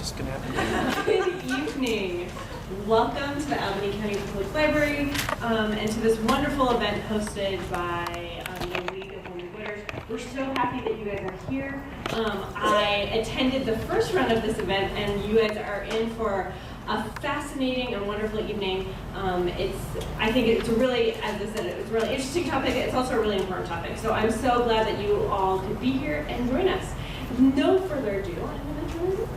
just going to have to Good evening. Welcome to the Albany County Public Library and to this wonderful event hosted by the League of Women Voters. We're so happy that you guys are here. I attended the first run of this event, and you guys are in for a fascinating and wonderful evening. I think it's really, as I said, it's a really interesting topic. It's also a really important topic. So I'm so glad that you all could be here and join us. With no further ado, I'm going to turn it over.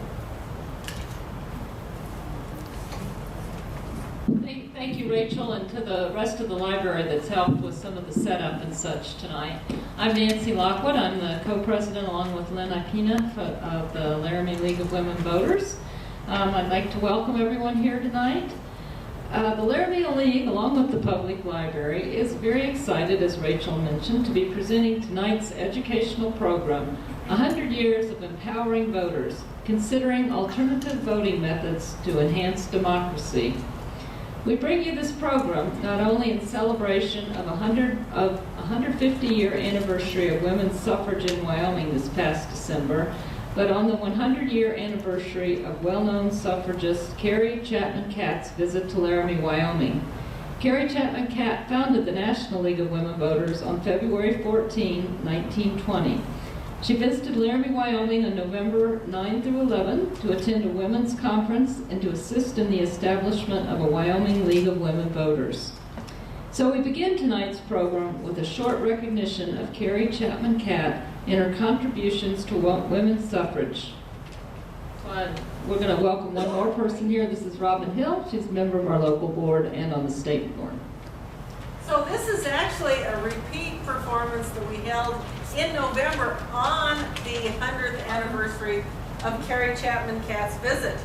Thank you, Rachel, and to the rest of the library that's helped with some of the setup and such tonight. I'm Nancy Lockwood. I'm the co-president along with Lynn Ipina of the Laramie League of Women Voters. I'd like to welcome everyone here tonight. The Laramie League, along with the public library, is very excited, as Rachel mentioned, to be presenting tonight's educational program, 100 Years of Empowering Voters, Considering Alternative Voting Methods to Enhance Democracy. We bring you this program not only in celebration of 150-year anniversary of women's suffrage in Wyoming this past December, but on the 100-year anniversary of well-known suffragist Carrie Chapman Catt's visit to Laramie, Wyoming. Carrie Chapman Catt founded the National League of Women Voters on February 14, 1920. She visited Laramie, Wyoming on November 9 through 11 to attend a women's conference and to assist in the establishment of a Wyoming League of Women Voters. So we begin tonight's program with a short recognition of Carrie Chapman Catt and her contributions to women's suffrage. We're going to welcome one more person here. This is Robin Hill. She's a member of our local board and on the state board. So this is actually a repeat performance that we held in November on the 100th anniversary of Carrie Chapman Catt's visit,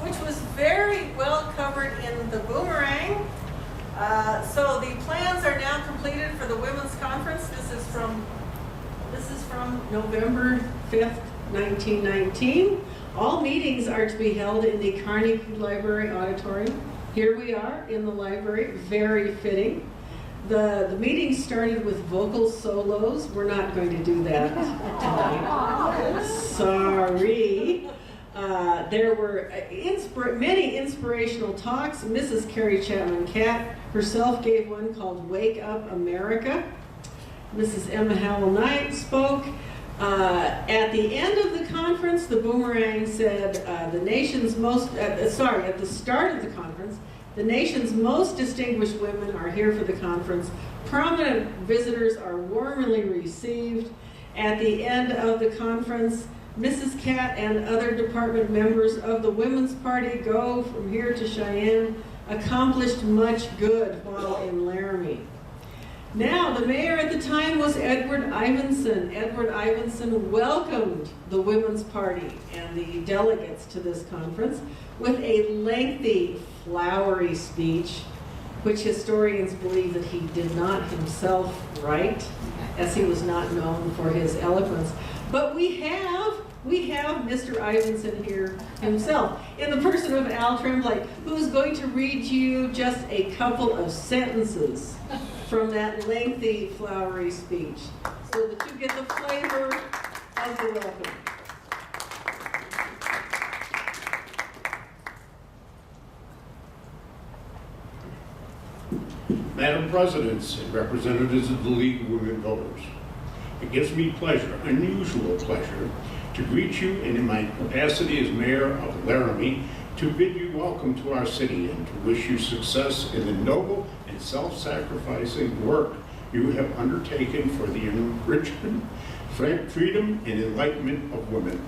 which was very well covered in the Boomerang. So the plans are now completed for the women's conference. This is from November 5th, 1919. All meetings are to be held in the Carnegie Library Auditorium. Here we are in the library, very fitting. The meeting started with vocal solos. We're not going to do that tonight. Sorry. There were many inspirational talks. Mrs. Carrie Chapman Catt herself gave one called Wake Up America. Mrs. Emma Howell Knight spoke. At the end of the conference, the Boomerang said at the start of the conference, the nation's most distinguished women are here for the conference. Prominent visitors are warmly received. At the end of the conference, Mrs. Catt and other department members of the Women's Party go from here to Cheyenne, accomplished much good while in Laramie. Now, the mayor at the time was Edward Ivinson. Edward Ivinson welcomed the Women's Party and the delegates to this conference with a lengthy, flowery speech, which historians believe that he did not himself write, as he was not known for his eloquence. But we have Mr. Ivinson here himself, in the person of Al Tremblay, who is going to read you just a couple of sentences from that lengthy, flowery speech, so that you get the flavor of the welcome. Madam President and representatives of the League of Women Voters, it gives me pleasure, unusual pleasure, to greet you and in my capacity as mayor of Laramie, to bid you welcome to our city and to wish you success in the noble and self-sacrificing work you have undertaken for the enrichment, freedom, and enlightenment of women.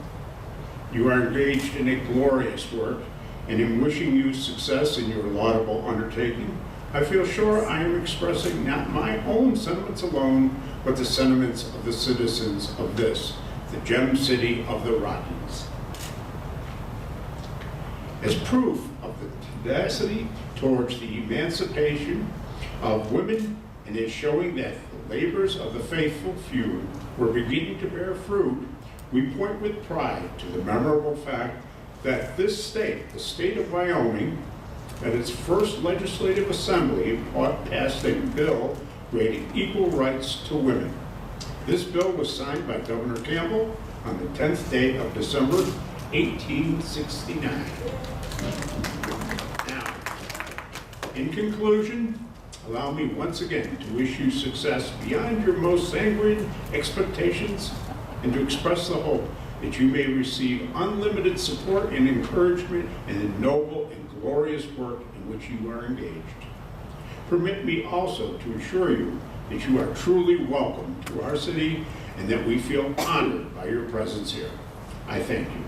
You are engaged in a glorious work, and in wishing you success in your laudable undertaking, I feel sure I am expressing not my own sentiments alone, but the sentiments of the citizens of this, the gem city of the Rockies. As proof of the tenacity towards the emancipation of women, and is showing that the labors of the faithful few were beginning to bear fruit, we point with pride to the memorable fact that this state, the state of Wyoming, at its first legislative assembly, passed a bill granting equal rights to women. This bill was signed by Governor Campbell on the 10th day of December 1869. Now, in conclusion, allow me once again to wish you success beyond your most sanguine expectations and to express the hope that you may receive unlimited support and encouragement in the noble and glorious work in which you are engaged. Permit me also to assure you that you are truly welcome to our city and that we feel honored by your presence here. I thank you.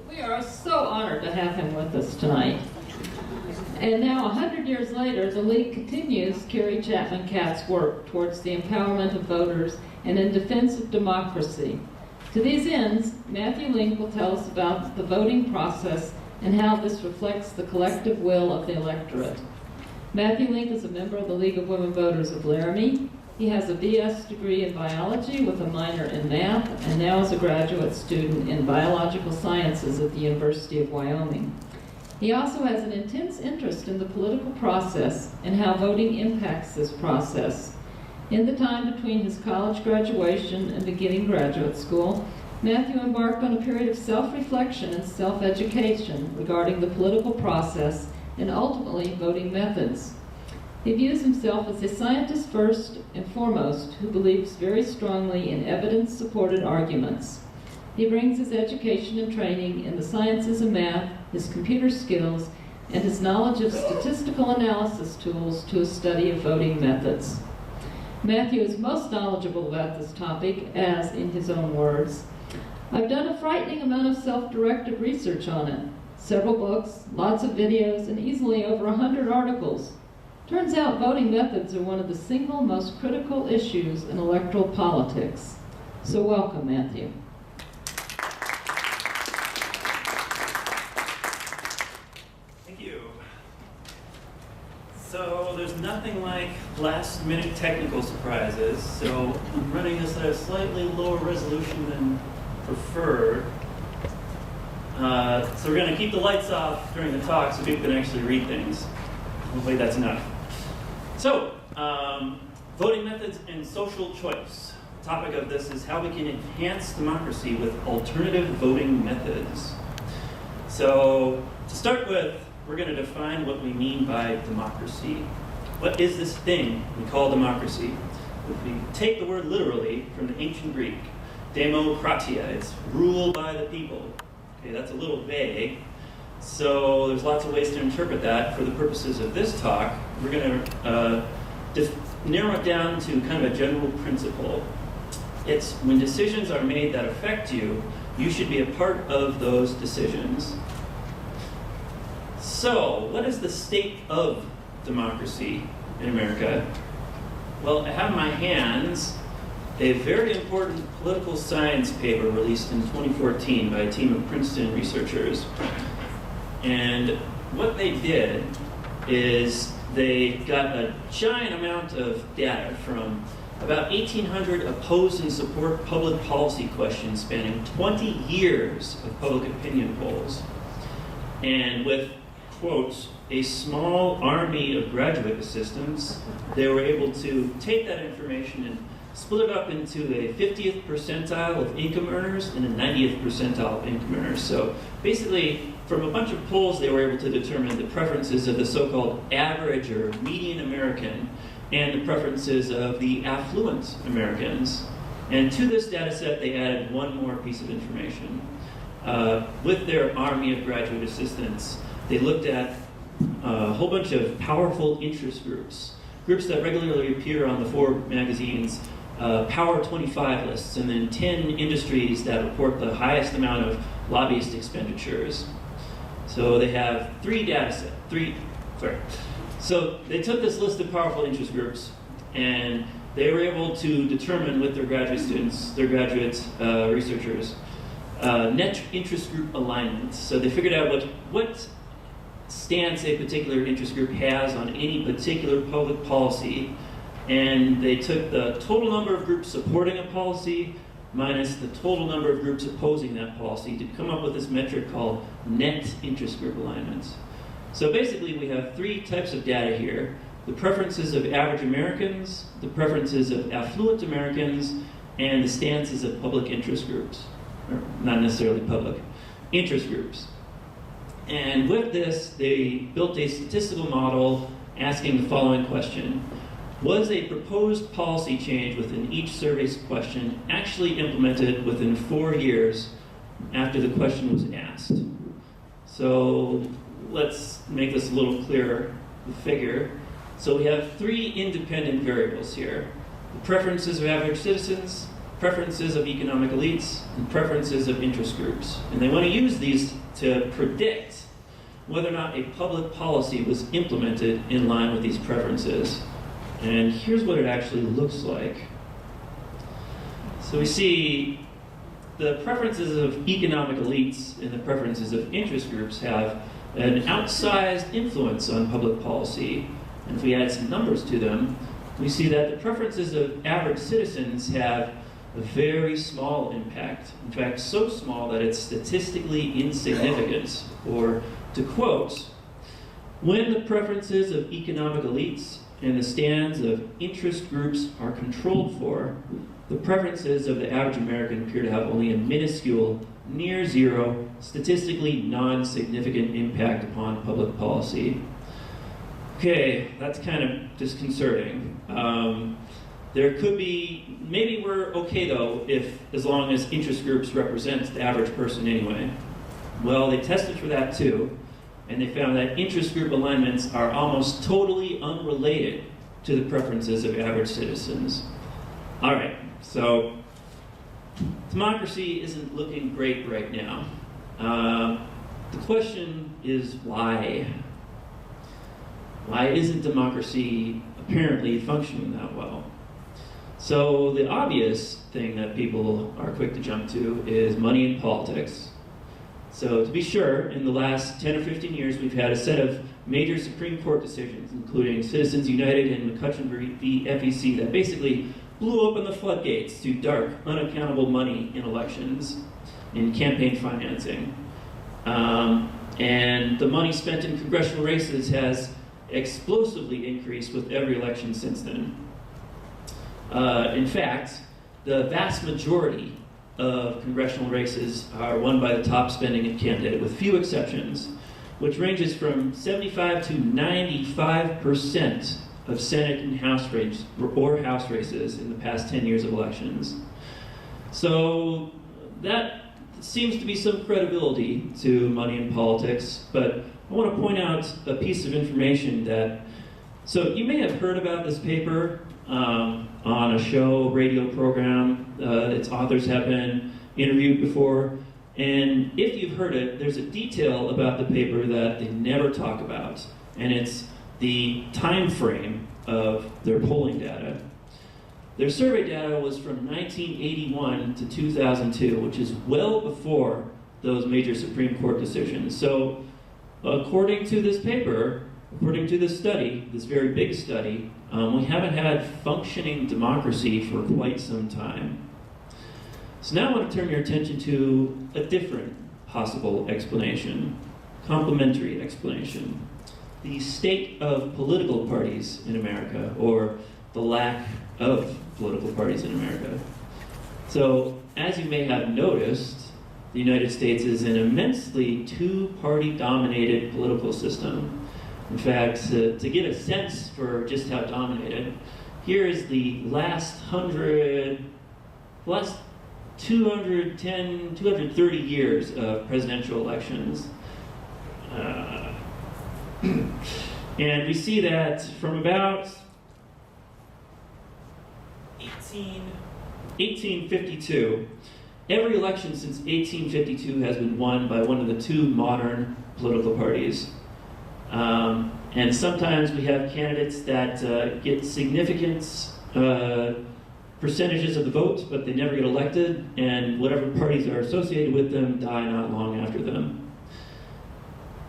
We are so honored to have him with us tonight. And now, 100 years later, the League continues Carrie Chapman Catt's work towards the empowerment of voters and in defense of democracy. To these ends, Matthew Link will tell us about the voting process and how this reflects the collective will of the electorate. Matthew Link is a member of the League of Women Voters of Laramie. He has a BS degree in biology with a minor in math, and now is a graduate student in biological sciences at the University of Wyoming. He also has an intense interest in the political process and how voting impacts this process. In the time between his college graduation and beginning graduate school, Matthew embarked on a period of self-reflection and self-education regarding the political process and ultimately voting methods. He views himself as a scientist first and foremost who believes very strongly in evidence-supported arguments. He brings his education and training in the sciences and math, his computer skills, and his knowledge of statistical analysis tools to a study of voting methods. Matthew is most knowledgeable about this topic as, in his own words, "I've done a frightening amount of self-directed research on it. Several books, lots of videos, and easily over 100 articles. Turns out voting methods are one of the single most critical issues in electoral politics." So welcome, Matthew. Thank you. So there's nothing like last-minute technical surprises, so I'm running this at a slightly lower resolution than preferred. So we're going to keep the lights off during the talk so people can actually read things. Hopefully that's enough. So, voting methods and social choice. The topic of this is how we can enhance democracy with alternative voting methods. So, to start with, we're going to define what we mean by democracy. What is this thing we call democracy? If we take the word literally from the ancient Greek, demokratia, it's rule by the people. Okay, that's a little vague. So there's lots of ways to interpret that. For the purposes of this talk, we're going to narrow it down to kind of a general principle. It's when decisions are made that affect you, you should be a part of those decisions. So, what is the state of democracy in America? Well, I have in my hands a very important political science paper released in 2014 by a team of Princeton researchers. And what they did is they got a giant amount of data from about 1,800 oppose and support public policy questions spanning 20 years of public opinion polls. And with, quotes, a small army of graduate assistants, they were able to take that information and split it up into a 50th percentile of income earners and a 90th percentile of income earners. So basically, from a bunch of polls, they were able to determine the preferences of the so-called average or median American and the preferences of the affluent Americans. And to this data set, they added one more piece of information. With their army of graduate assistants, they looked at a whole bunch of powerful interest groups, groups that regularly appear on the Forbes magazine's Power 25 lists, and then 10 industries that report the highest amount of lobbyist expenditures. So they have So they took this list of powerful interest groups, and they were able to determine with their graduate students, their graduate researchers, net interest group alignment. So they figured out what stance a particular interest group has on any particular public policy, and they took the total number of groups supporting a policy minus the total number of groups opposing that policy to come up with this metric called net interest group alignment. So basically we have three types of data here. the preferences of average Americans, the preferences of affluent Americans, and the stances of public interest groups. Or not necessarily public, interest groups. And with this, they built a statistical model asking the following question. Was a proposed policy change within each survey's question actually implemented within 4 years after the question was asked? So let's make this a little clearer, the figure. So we have 3 independent variables here. The preferences of average citizens, preferences of economic elites, and preferences of interest groups. And they want to use these to predict whether or not a public policy was implemented in line with these preferences. And here's what it actually looks like. So we see the preferences of economic elites and the preferences of interest groups have an outsized influence on public policy. And if we add some numbers to them, we see that the preferences of average citizens have a very small impact. In fact, so small that it's statistically insignificant. Or to quote, when the preferences of economic elites and the stands of interest groups are controlled for, the preferences of the average American appear to have only a minuscule, near zero, statistically non-significant impact upon public policy. Okay, that's kind of disconcerting. There could be, maybe we're okay though, as long as interest groups represent the average person anyway. Well, they tested for that too, and they found that interest group alignments are almost totally unrelated to the preferences of average citizens. All right, so democracy isn't looking great right now. The question is why? Why isn't democracy apparently functioning that well? So the obvious thing that people are quick to jump to is money in politics. So to be sure, in the last 10 or 15 years, we've had a set of major Supreme Court decisions, including Citizens United and McCutcheon v. FEC, that basically blew open the floodgates to dark, unaccountable money in elections, in campaign financing. And the money spent in congressional races has explosively increased with every election since then. In fact, the vast majority of congressional races are won by the top spending candidate, with few exceptions, which ranges from 75 to 95% of Senate and House races in the past 10 years of elections. So that seems to be some credibility to money in politics, but I want to point out a piece of information that, so you may have heard about this paper on a show, radio program. Its authors have been interviewed before. And if you've heard it, there's a detail about the paper that they never talk about. And it's the time frame of their polling data. Their survey data was from 1981 to 2002, which is well before those major Supreme Court decisions. So according to this paper, according to this study, this very big study, we haven't had functioning democracy for quite some time. So now I want to turn your attention to a different possible explanation, complementary explanation. The state of political parties in America, or the lack of political parties in America. So, as you may have noticed, the United States is an immensely two-party dominated political system. In fact, to get a sense for just how dominated, here is the last 230 years of presidential elections. And we see that from about 1852, every election since 1852 has been won by one of the two modern political parties. And sometimes we have candidates that get significant percentages of the vote, but they never get elected, and whatever parties are associated with them die not long after them.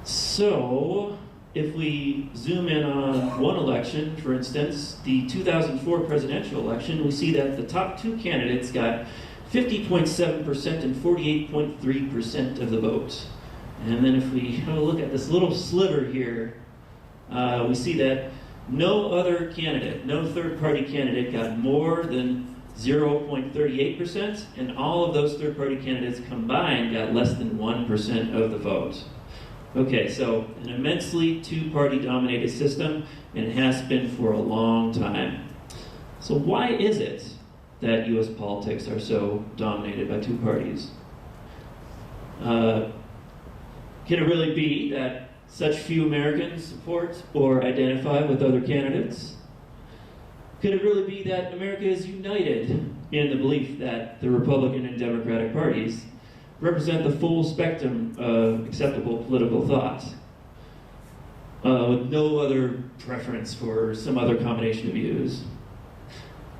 So, if we zoom in on one election, for instance, the 2004 presidential election, we see that the top two candidates got 50.7% and 48.3% of the vote. And then if we have a look at this little sliver here, we see that No other candidate, no third-party candidate got more than 0.38%, and all of those third-party candidates combined got less than 1% of the vote. Okay, so an immensely two-party dominated system, and it has been for a long time. So why is it that US politics are so dominated by two parties? Can it really be that such few Americans support or identify with other candidates? Could it really be that America is united in the belief that the Republican and Democratic parties represent the full spectrum of acceptable political thought, with no other preference for some other combination of views?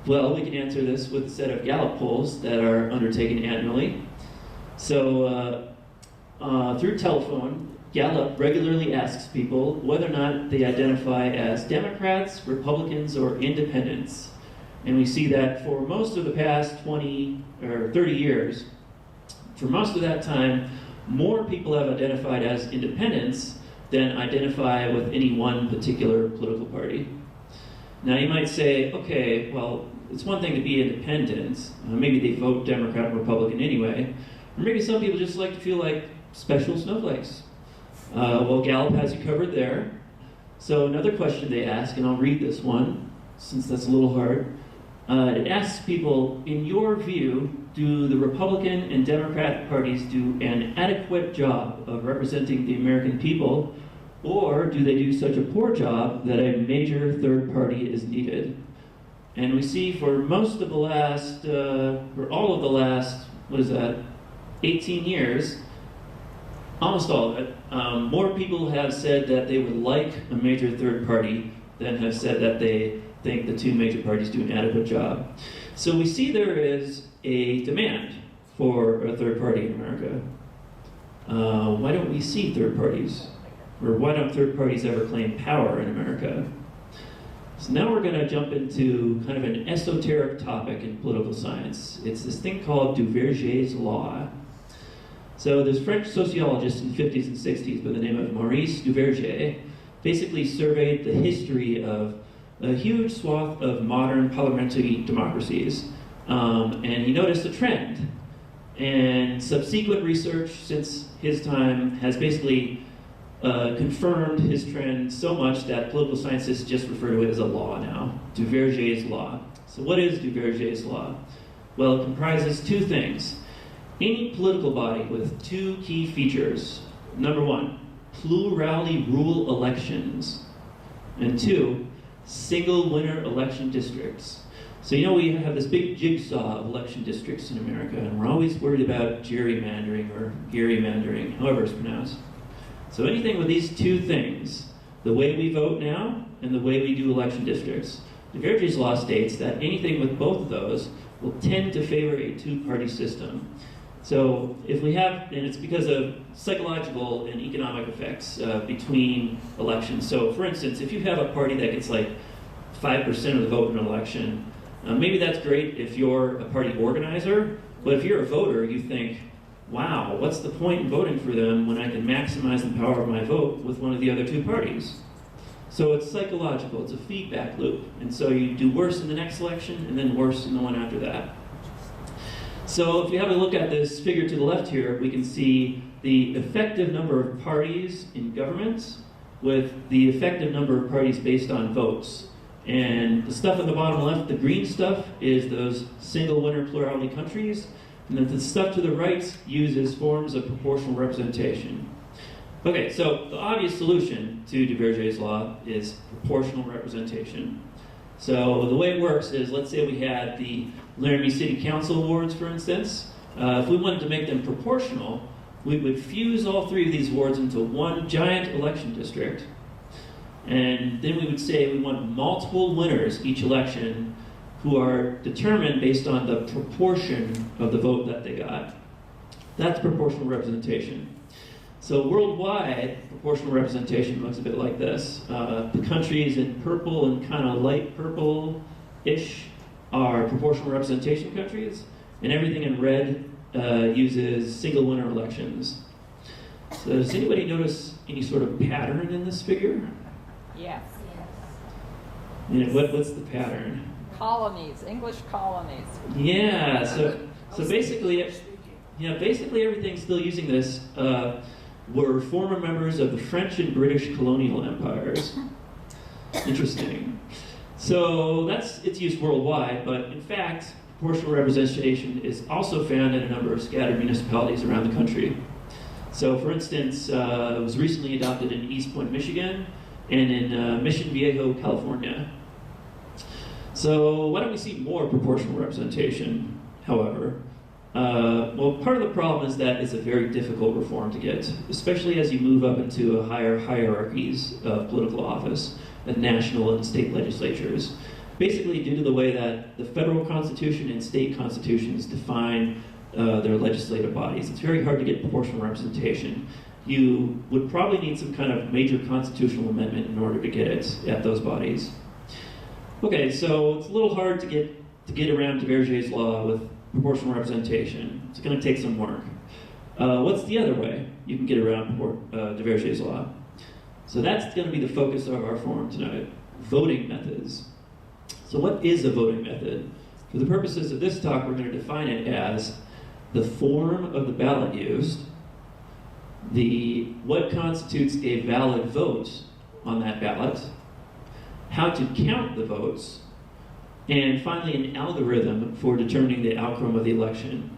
Well, we can answer this with a set of Gallup polls that are undertaken annually. So through telephone, Gallup regularly asks people whether or not they identify as Democrats, Republicans, or Independents. And we see that for most of the past 20 or 30 years, for most of that time, more people have identified as independents than identify with any one particular political party. Now you might say, okay, well, it's one thing to be independent. Maybe they vote Democrat or Republican anyway. Or maybe some people just like to feel like special snowflakes. Well, Gallup has you covered there. So another question they ask, and I'll read this one, since that's a little hard. It asks people, in your view, do the Republican and Democratic parties do an adequate job of representing the American people, or do they do such a poor job that a major third party is needed? And we see for most of the last, for all of the last, 18 years, almost all of it, more people have said that they would like a major third party than have said that they think the two major parties do an adequate job. So we see there is a demand for a third party in America. Why don't we see third parties? Or why don't third parties ever claim power in America? So now we're going to jump into kind of an esoteric topic in political science. It's this thing called Duverger's law. So there's French sociologists in the 50s and 60s by the name of Maurice Duverger, basically surveyed the history of a huge swath of modern parliamentary democracies. And he noticed a trend. And subsequent research since his time has basically confirmed his trend so much that political scientists just refer to it as a law now, Duverger's law. So what is Duverger's law? Well, it comprises two things. Any political body with two key features. Number one, plurality rule elections. And two, single winner election districts. So you know we have this big jigsaw of election districts in America, and we're always worried about gerrymandering or gerrymandering, however it's pronounced. So anything with these two things, the way we vote now and the way we do election districts, Duverger's law states that anything with both of those will tend to favor a two-party system. So if we have, and it's because of psychological and economic effects between elections. So for instance, if you have a party that gets like 5% of the vote in an election, maybe that's great if you're a party organizer, but if you're a voter, you think, wow, what's the point in voting for them when I can maximize the power of my vote with one of the other two parties? So it's psychological, it's a feedback loop. And so you do worse in the next election and then worse in the one after that. So if you have a look at this figure to the left here, we can see the effective number of parties in government with the effective number of parties based on votes. And the stuff at the bottom left, the green stuff, is those single winner plurality countries. And then the stuff to the right uses forms of proportional representation. Okay, so the obvious solution to Duverger's law is proportional representation. So the way it works is, let's say we had the Laramie City Council awards, for instance. If we wanted to make them proportional, we would fuse all three of these wards into one giant election district. And then we would say we want multiple winners each election who are determined based on the proportion of the vote that they got. That's proportional representation. So worldwide, proportional representation looks a bit like this. The countries in purple and kind of light purple-ish are proportional representation countries, and everything in red uses single winner elections. So does anybody notice any sort of pattern in this figure? Yes. What's the pattern? Colonies, English colonies. Yeah, so basically, basically everything still using this were former members of the French and British colonial empires. Interesting. So it's used worldwide, but in fact, proportional representation is also found in a number of scattered municipalities around the country. So for instance, it was recently adopted in East Point, Michigan, and in Mission Viejo, California. So why don't we see more proportional representation, however? Well, part of the problem is that it's a very difficult reform to get, especially as you move up into higher hierarchies of political office at national and state legislatures. Basically due to the way that the federal constitution and state constitutions define their legislative bodies. It's very hard to get proportional representation. You would probably need some kind of major constitutional amendment in order to get it at those bodies. Okay, so it's a little hard to get around Duverger's law with proportional representation. It's going to take some work. What's the other way you can get around Duverger's law? So that's going to be the focus of our forum tonight, voting methods. So what is a voting method? For the purposes of this talk, we're going to define it as the form of the ballot used, what constitutes a valid vote on that ballot, how to count the votes, and finally an algorithm for determining the outcome of the election.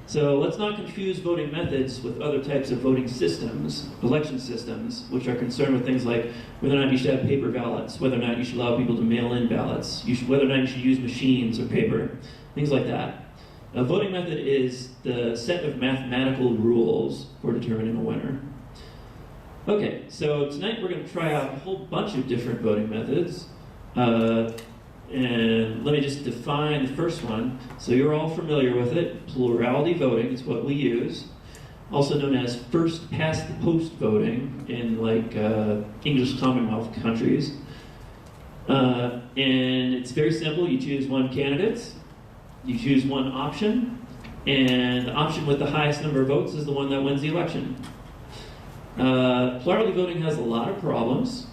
So let's not confuse voting methods with other types of voting systems, election systems, which are concerned with things like whether or not you should have paper ballots, whether or not you should allow people to mail in ballots, whether or not you should use machines or paper, things like that. A voting method is the set of mathematical rules for determining a winner. Okay, so tonight we're going to try out a whole bunch of different voting methods. And let me just define the first one. So you're all familiar with it. Plurality voting is what we use. Also known as first past the post voting in English Commonwealth countries. And it's very simple. You choose one candidate, you choose one option, and the option with the highest number of votes is the one that wins the election. Plurality voting has a lot of problems.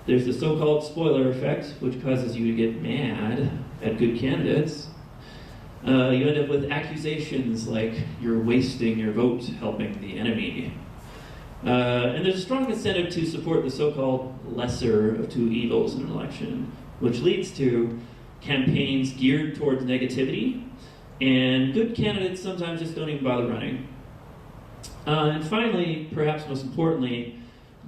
There's the so-called spoiler effect, which causes you to get mad at good candidates. You end up with accusations like you're wasting your vote helping the enemy. And there's a strong incentive to support the so-called lesser of two evils in an election, which leads to campaigns geared towards negativity, and good candidates sometimes just don't even bother running. And finally, perhaps most importantly,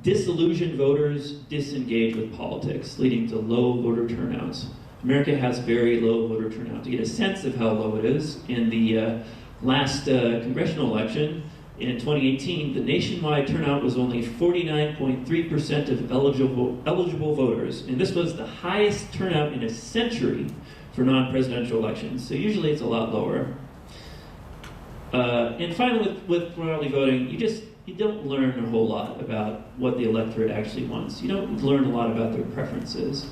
disillusioned voters disengage with politics, leading to low voter turnouts. America has very low voter turnout. To get a sense of how low it is, in the last congressional election in 2018, the nationwide turnout was only 49.3% of eligible voters, and this was the highest turnout in a century for non-presidential elections. So usually it's a lot lower. And finally, with plurality voting, you don't learn a whole lot about what the electorate actually wants. You don't learn a lot about their preferences.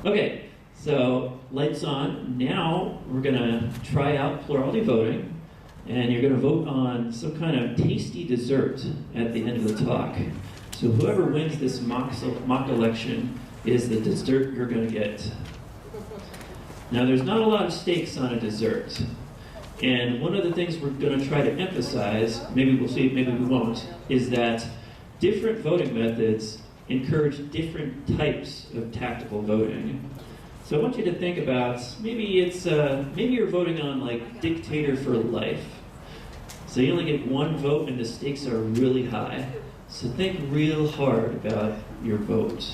Okay, so lights on. Now we're going to try out plurality voting, and you're going to vote on some kind of tasty dessert at the end of the talk. So whoever wins this mock election is the dessert you're going to get. Now there's not a lot of stakes on a dessert. And one of the things we're going to try to emphasize, maybe we'll see, maybe we won't, is that different voting methods encourage different types of tactical voting. So I want you to think about, maybe you're voting on like dictator for life. So you only get one vote and the stakes are really high. So think real hard about your vote.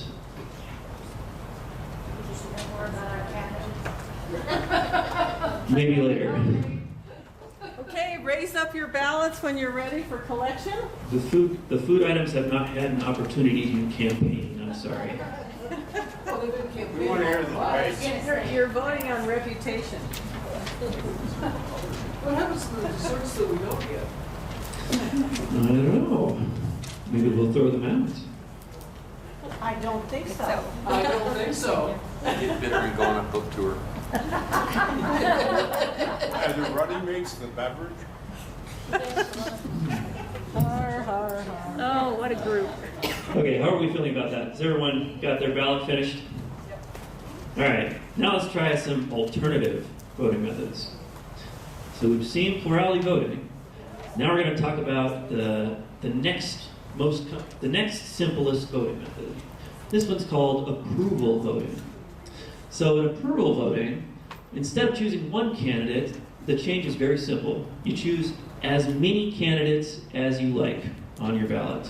Maybe later. Okay, raise up your ballots when you're ready for collection. The food items have not had an opportunity to campaign. I'm sorry. We want to hear the price. You're voting on reputation. What happens to the desserts that we don't get? I don't know. Maybe we'll throw them out. I don't think so. I don't think so. Get bitter and go on a book tour. Are the running mates the beverage? Har, har, har. Oh, what a group. Okay, how are we feeling about that? Has everyone got their ballot finished? All right, now let's try some alternative voting methods. So we've seen plurality voting. Now we're going to talk about the next simplest voting method. This one's called approval voting. So in approval voting, instead of choosing one candidate, the change is very simple. You choose as many candidates as you like on your ballot.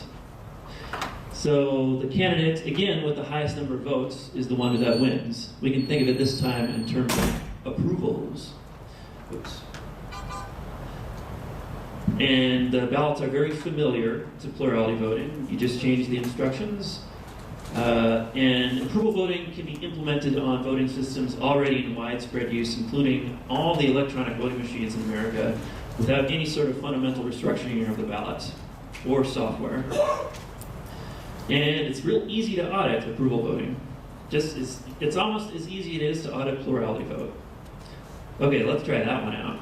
So the candidate, again, with the highest number of votes is the one that wins. We can think of it this time in terms of approvals. Oops. And the ballots are very familiar to plurality voting. You just change the instructions. And approval voting can be implemented on voting systems already in widespread use, including all the electronic voting machines in America, without any sort of fundamental restructuring of the ballot or software. And it's real easy to audit approval voting. It's almost as easy as it is to audit plurality vote. Okay, let's try that one out.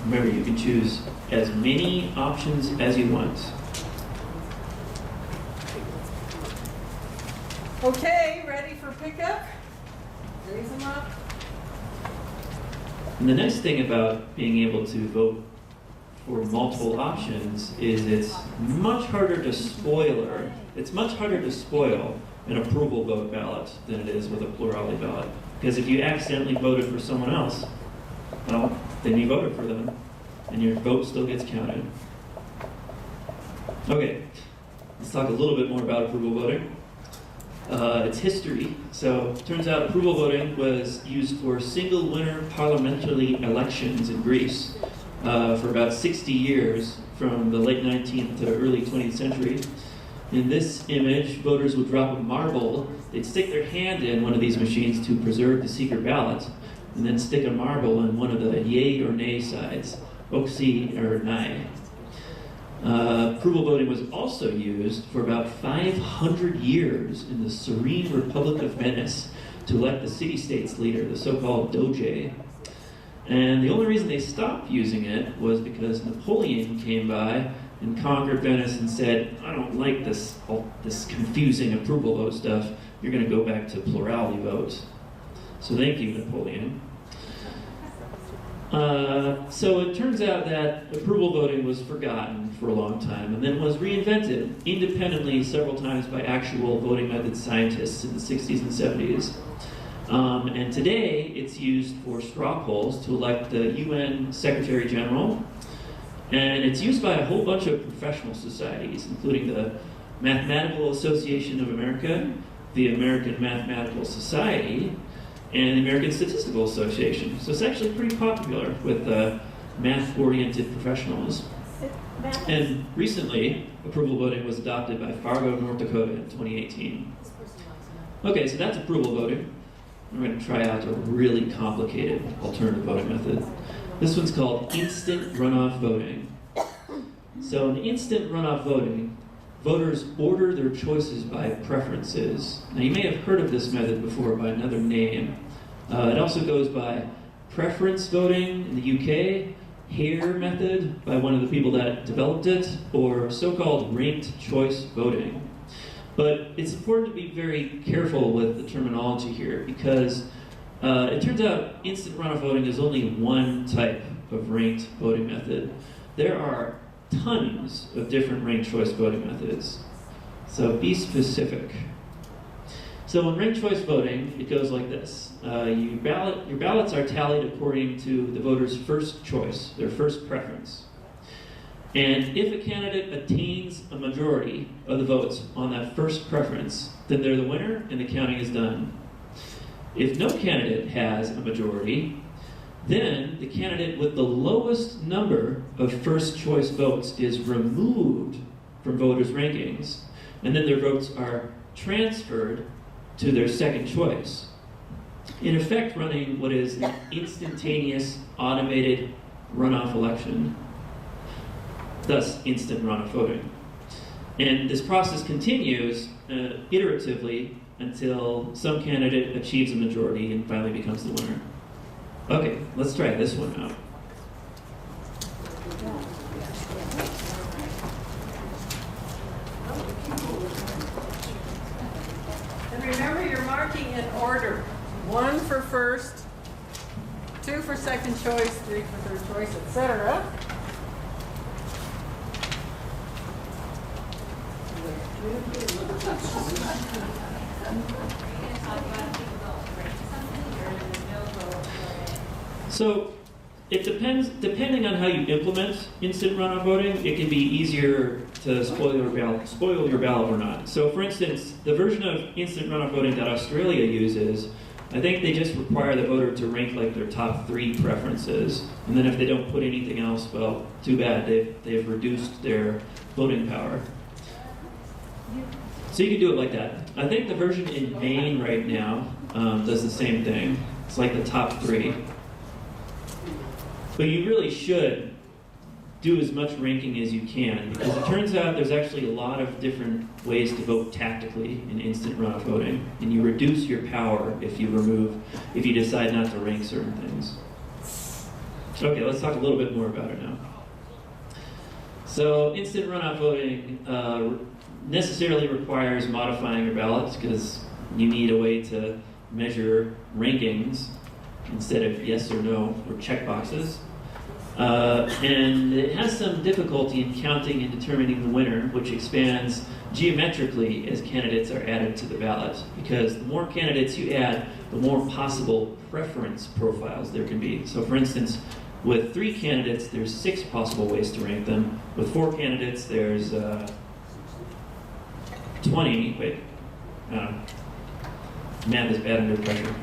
Remember, you can choose as many options as you want. Okay, ready for pickup? Raise them up. And the nice thing about being able to vote for multiple options is it's much harder to spoil an approval vote ballot than it is with a plurality ballot. Because if you accidentally voted for someone else, well, then you voted for them, and your vote still gets counted. Okay, let's talk a little bit more about approval voting. Its history. So, it turns out approval voting was used for single winner parliamentary elections in Greece for about 60 years, from the late 19th to early 20th century. In this image, voters would drop a marble. They'd stick their hand in one of these machines to preserve the secret ballot, and then stick a marble in one of the yay or nay sides, oxy or nay. Approval voting was also used for about 500 years in the serene Republic of Venice to elect the city-state's leader, the so-called Doge. And the only reason they stopped using it was because Napoleon came by and conquered Venice and said, I don't like this confusing approval vote stuff. You're going to go back to plurality vote. So thank you, Napoleon. So it turns out that approval voting was forgotten for a long time and then was reinvented independently several times by actual voting method scientists in the 60s and 70s. And today it's used for straw polls to elect the UN Secretary General. And it's used by a whole bunch of professional societies, including the Mathematical Association of America, the American Mathematical Society, and the American Statistical Association. So it's actually pretty popular with math-oriented professionals. And recently, approval voting was adopted by Fargo, North Dakota in 2018. Okay, so that's approval voting. I'm going to try out a really complicated alternative voting method. This one's called instant runoff voting. So in instant runoff voting, voters order their choices by preferences. Now you may have heard of this method before by another name. It also goes by preference voting in the UK, Hare method by one of the people that developed it, or so-called ranked choice voting. But it's important to be very careful with the terminology here because it turns out instant runoff voting is only one type of ranked voting method. There are tons of different ranked choice voting methods. So be specific. So in ranked choice voting, it goes like this. Your ballots are tallied according to the voter's first choice, their first preference. And if a candidate attains a majority of the votes on that first preference, then they're the winner and the counting is done. If no candidate has a majority, then the candidate with the lowest number of first choice votes is removed from voters' rankings, and then their votes are transferred to their second choice. In effect, running what is an instantaneous automated runoff election, thus instant runoff voting. And this process continues iteratively until some candidate achieves a majority and finally becomes the winner. Okay, let's try this one out. And remember, you're marking in order. 1 for first, 2 for second choice, 3 for third choice, etc. So it depends, depending on how you implement instant runoff voting, it can be easier to spoil your ballot or not. So for instance, the version of instant runoff voting that Australia uses, I think they just require the voter to rank like their top 3 preferences. And then if they don't put anything else, well, too bad, they've reduced their voting power. So you can do it like that. I think the version in Maine right now does the same thing. It's like the top 3. But you really should do as much ranking as you can, because it turns out there's actually a lot of different ways to vote tactically in instant runoff voting, and you reduce your power if you decide not to rank certain things. Okay, let's talk a little bit more about it now. So instant runoff voting necessarily requires modifying your ballots because you need a way to measure rankings instead of yes or no or check boxes. And it has some difficulty in counting and determining the winner, which expands geometrically as candidates are added to the ballot, because the more candidates you add, the more possible preference profiles there can be. So for instance, with 3 candidates, there's 6 possible ways to rank them. With 4 candidates, there's 20, wait, math is bad under pressure.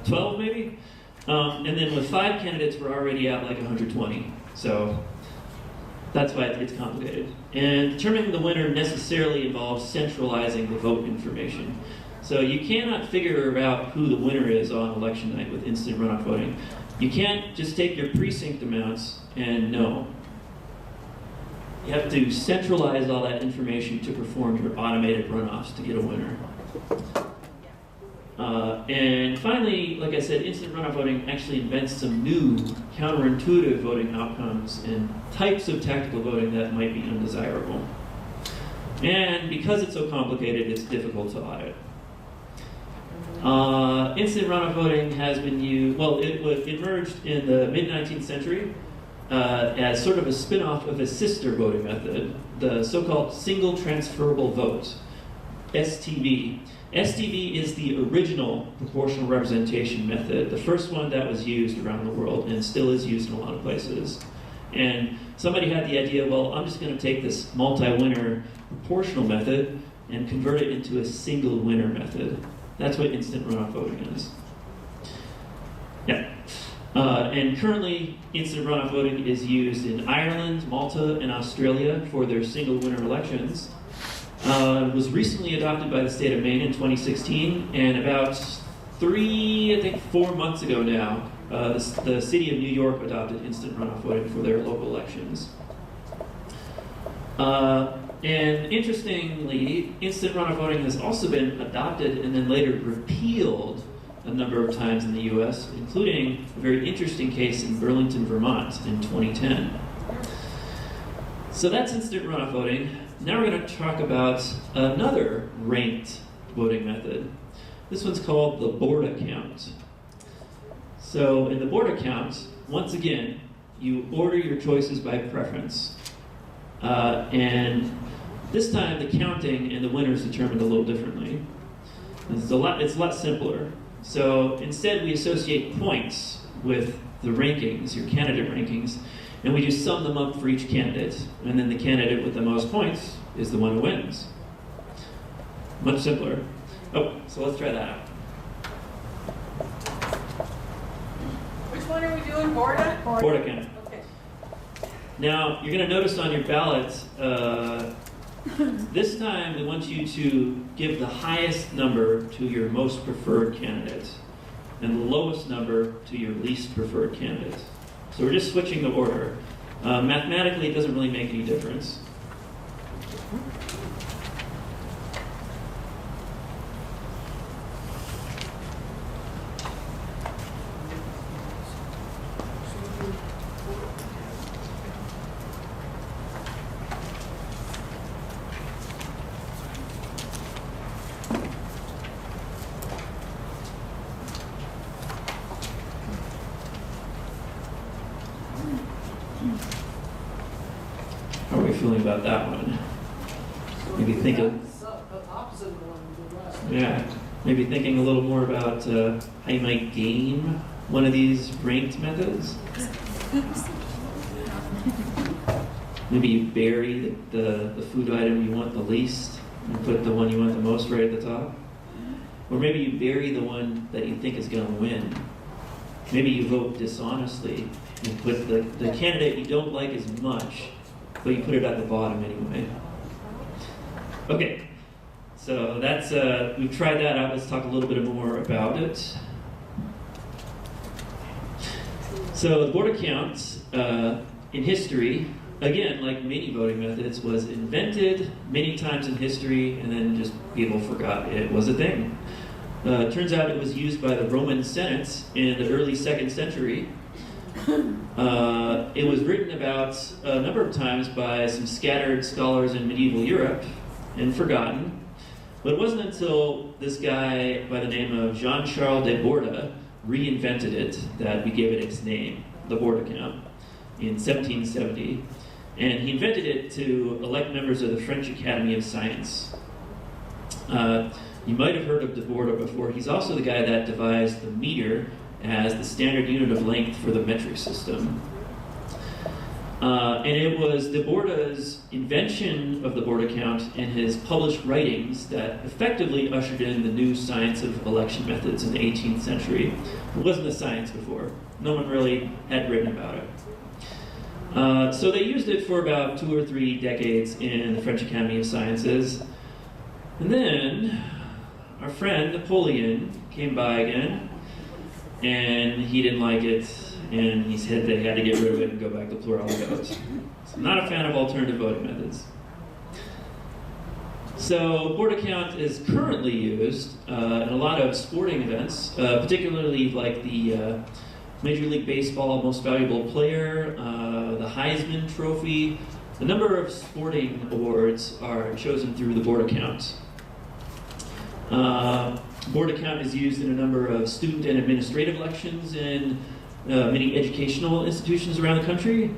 12 maybe? And then with 5 candidates, we're already at like 120. So that's why it's complicated. And determining the winner necessarily involves centralizing the vote information. So you cannot figure out who the winner is on election night with instant runoff voting. You can't just take your precinct amounts and know. You have to centralize all that information to perform your automated runoffs to get a winner. And finally, like I said, instant runoff voting actually invents some new counterintuitive voting outcomes and types of tactical voting that might be undesirable. And because it's so complicated, it's difficult to audit. Instant runoff voting has been used, well, it emerged in the mid-19th century as sort of a spin-off of a sister voting method, the so-called single transferable vote, STV. STV is the original proportional representation method, the first one that was used around the world and still is used in a lot of places. And somebody had the idea, well, I'm just going to take this multi-winner proportional method and convert it into a single winner method. That's what instant runoff voting is. Yeah. And currently, instant runoff voting is used in Ireland, Malta, and Australia for their single winner elections. It was recently adopted by the state of Maine in 2016, and about 4 months ago now, the city of New York adopted instant runoff voting for their local elections. And interestingly, instant runoff voting has also been adopted and then later repealed a number of times in the US, including a very interesting case in Burlington, Vermont in 2010. So that's instant runoff voting. Now we're going to talk about another ranked voting method. This one's called the Borda count. So in the Borda count, once again, you order your choices by preference. And this time the counting and the winners determined a little differently. It's a lot simpler. So instead we associate points with the rankings, your candidate rankings, and we just sum them up for each candidate. And then the candidate with the most points is the one who wins. Much simpler. Oh, so let's try that out. Which one are we doing? Borda? Borda count. Okay. Now, you're going to notice on your ballot, this time we want you to give the highest number to your most preferred candidate and the lowest number to your least preferred candidate. So we're just switching the order. Mathematically, it doesn't really make any difference. How are we feeling about that one? Maybe think of, Opposite of the one we did last. yeah, maybe thinking a little more about how you might game one of these ranked methods. Maybe you bury the food item you want the least and put the one you want the most right at the top. Or maybe you bury the one that you think is going to win. Maybe you vote dishonestly and put the candidate you don't like as much, but you put it at the bottom anyway. Okay, so that's we've tried that out. Let's talk a little bit more about it. So the border count in history, again, like many voting methods, was invented many times in history, and then just people forgot it was a thing. Turns out it was used by the Roman Senate in the early 2nd century. It was written about a number of times by some scattered scholars in medieval Europe and forgotten. But it wasn't until this guy by the name of Jean-Charles de Borda reinvented it that we gave it its name, the border count, in 1770. And he invented it to elect members of the French Academy of Science. You might have heard of de Borda before. He's also the guy that devised the meter as the standard unit of length for the metric system. And it was de Borda's invention of the border count and his published writings that effectively ushered in the new science of election methods in the 18th century. It wasn't a science before. No one really had written about it. So they used it for about 2 or 3 decades in the French Academy of Sciences. And then our friend Napoleon came by again, and he didn't like it, and he said they had to get rid of it and go back to plurality votes. So I'm not a fan of alternative voting methods. So border count is currently used in a lot of sporting events, particularly like the Major League Baseball Most Valuable Player, the Heisman Trophy. A number of sporting awards are chosen through the border count. Border count is used in a number of student and administrative elections in many educational institutions around the country.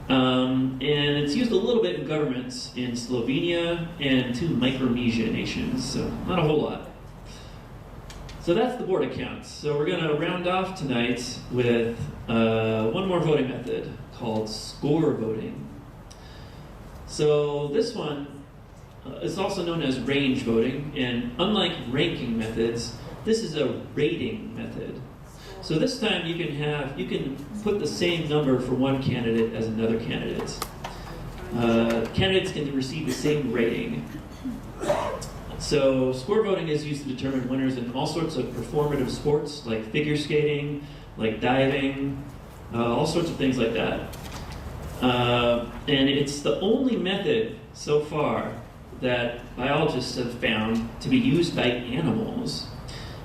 And it's used a little bit in governments in Slovenia and 2 Micronesia nations, so not a whole lot. So that's the border count. So we're going to round off tonight with one more voting method called score voting. So this one is also known as range voting, and unlike ranking methods, this is a rating method. So this time you can put the same number for one candidate as another candidate. Candidates can receive the same rating. So score voting is used to determine winners in all sorts of performative sports, like figure skating, like diving, all sorts of things like that. And it's the only method so far that biologists have found to be used by animals.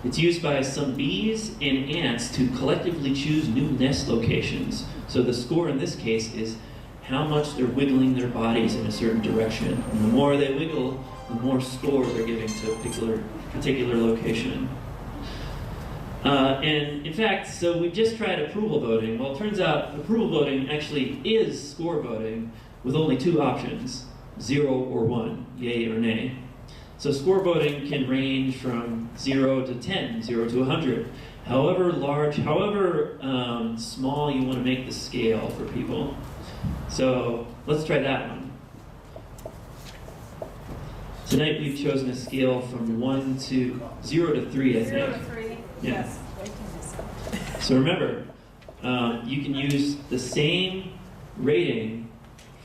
It's used by some bees and ants to collectively choose new nest locations. So the score in this case is how much they're wiggling their bodies in a certain direction. And the more they wiggle, the more score they're giving to a particular location. And in fact, so we just tried approval voting. Well, it turns out approval voting actually is score voting with only 2 options, 0 or 1, yay or nay. So score voting can range from 0 to 10, 0 to 100, however large, however small you want to make the scale for people. So let's try that one. Tonight we've chosen a scale from 0 to 3, I think. 0 to 3. Yeah. Yes. So remember, you can use the same rating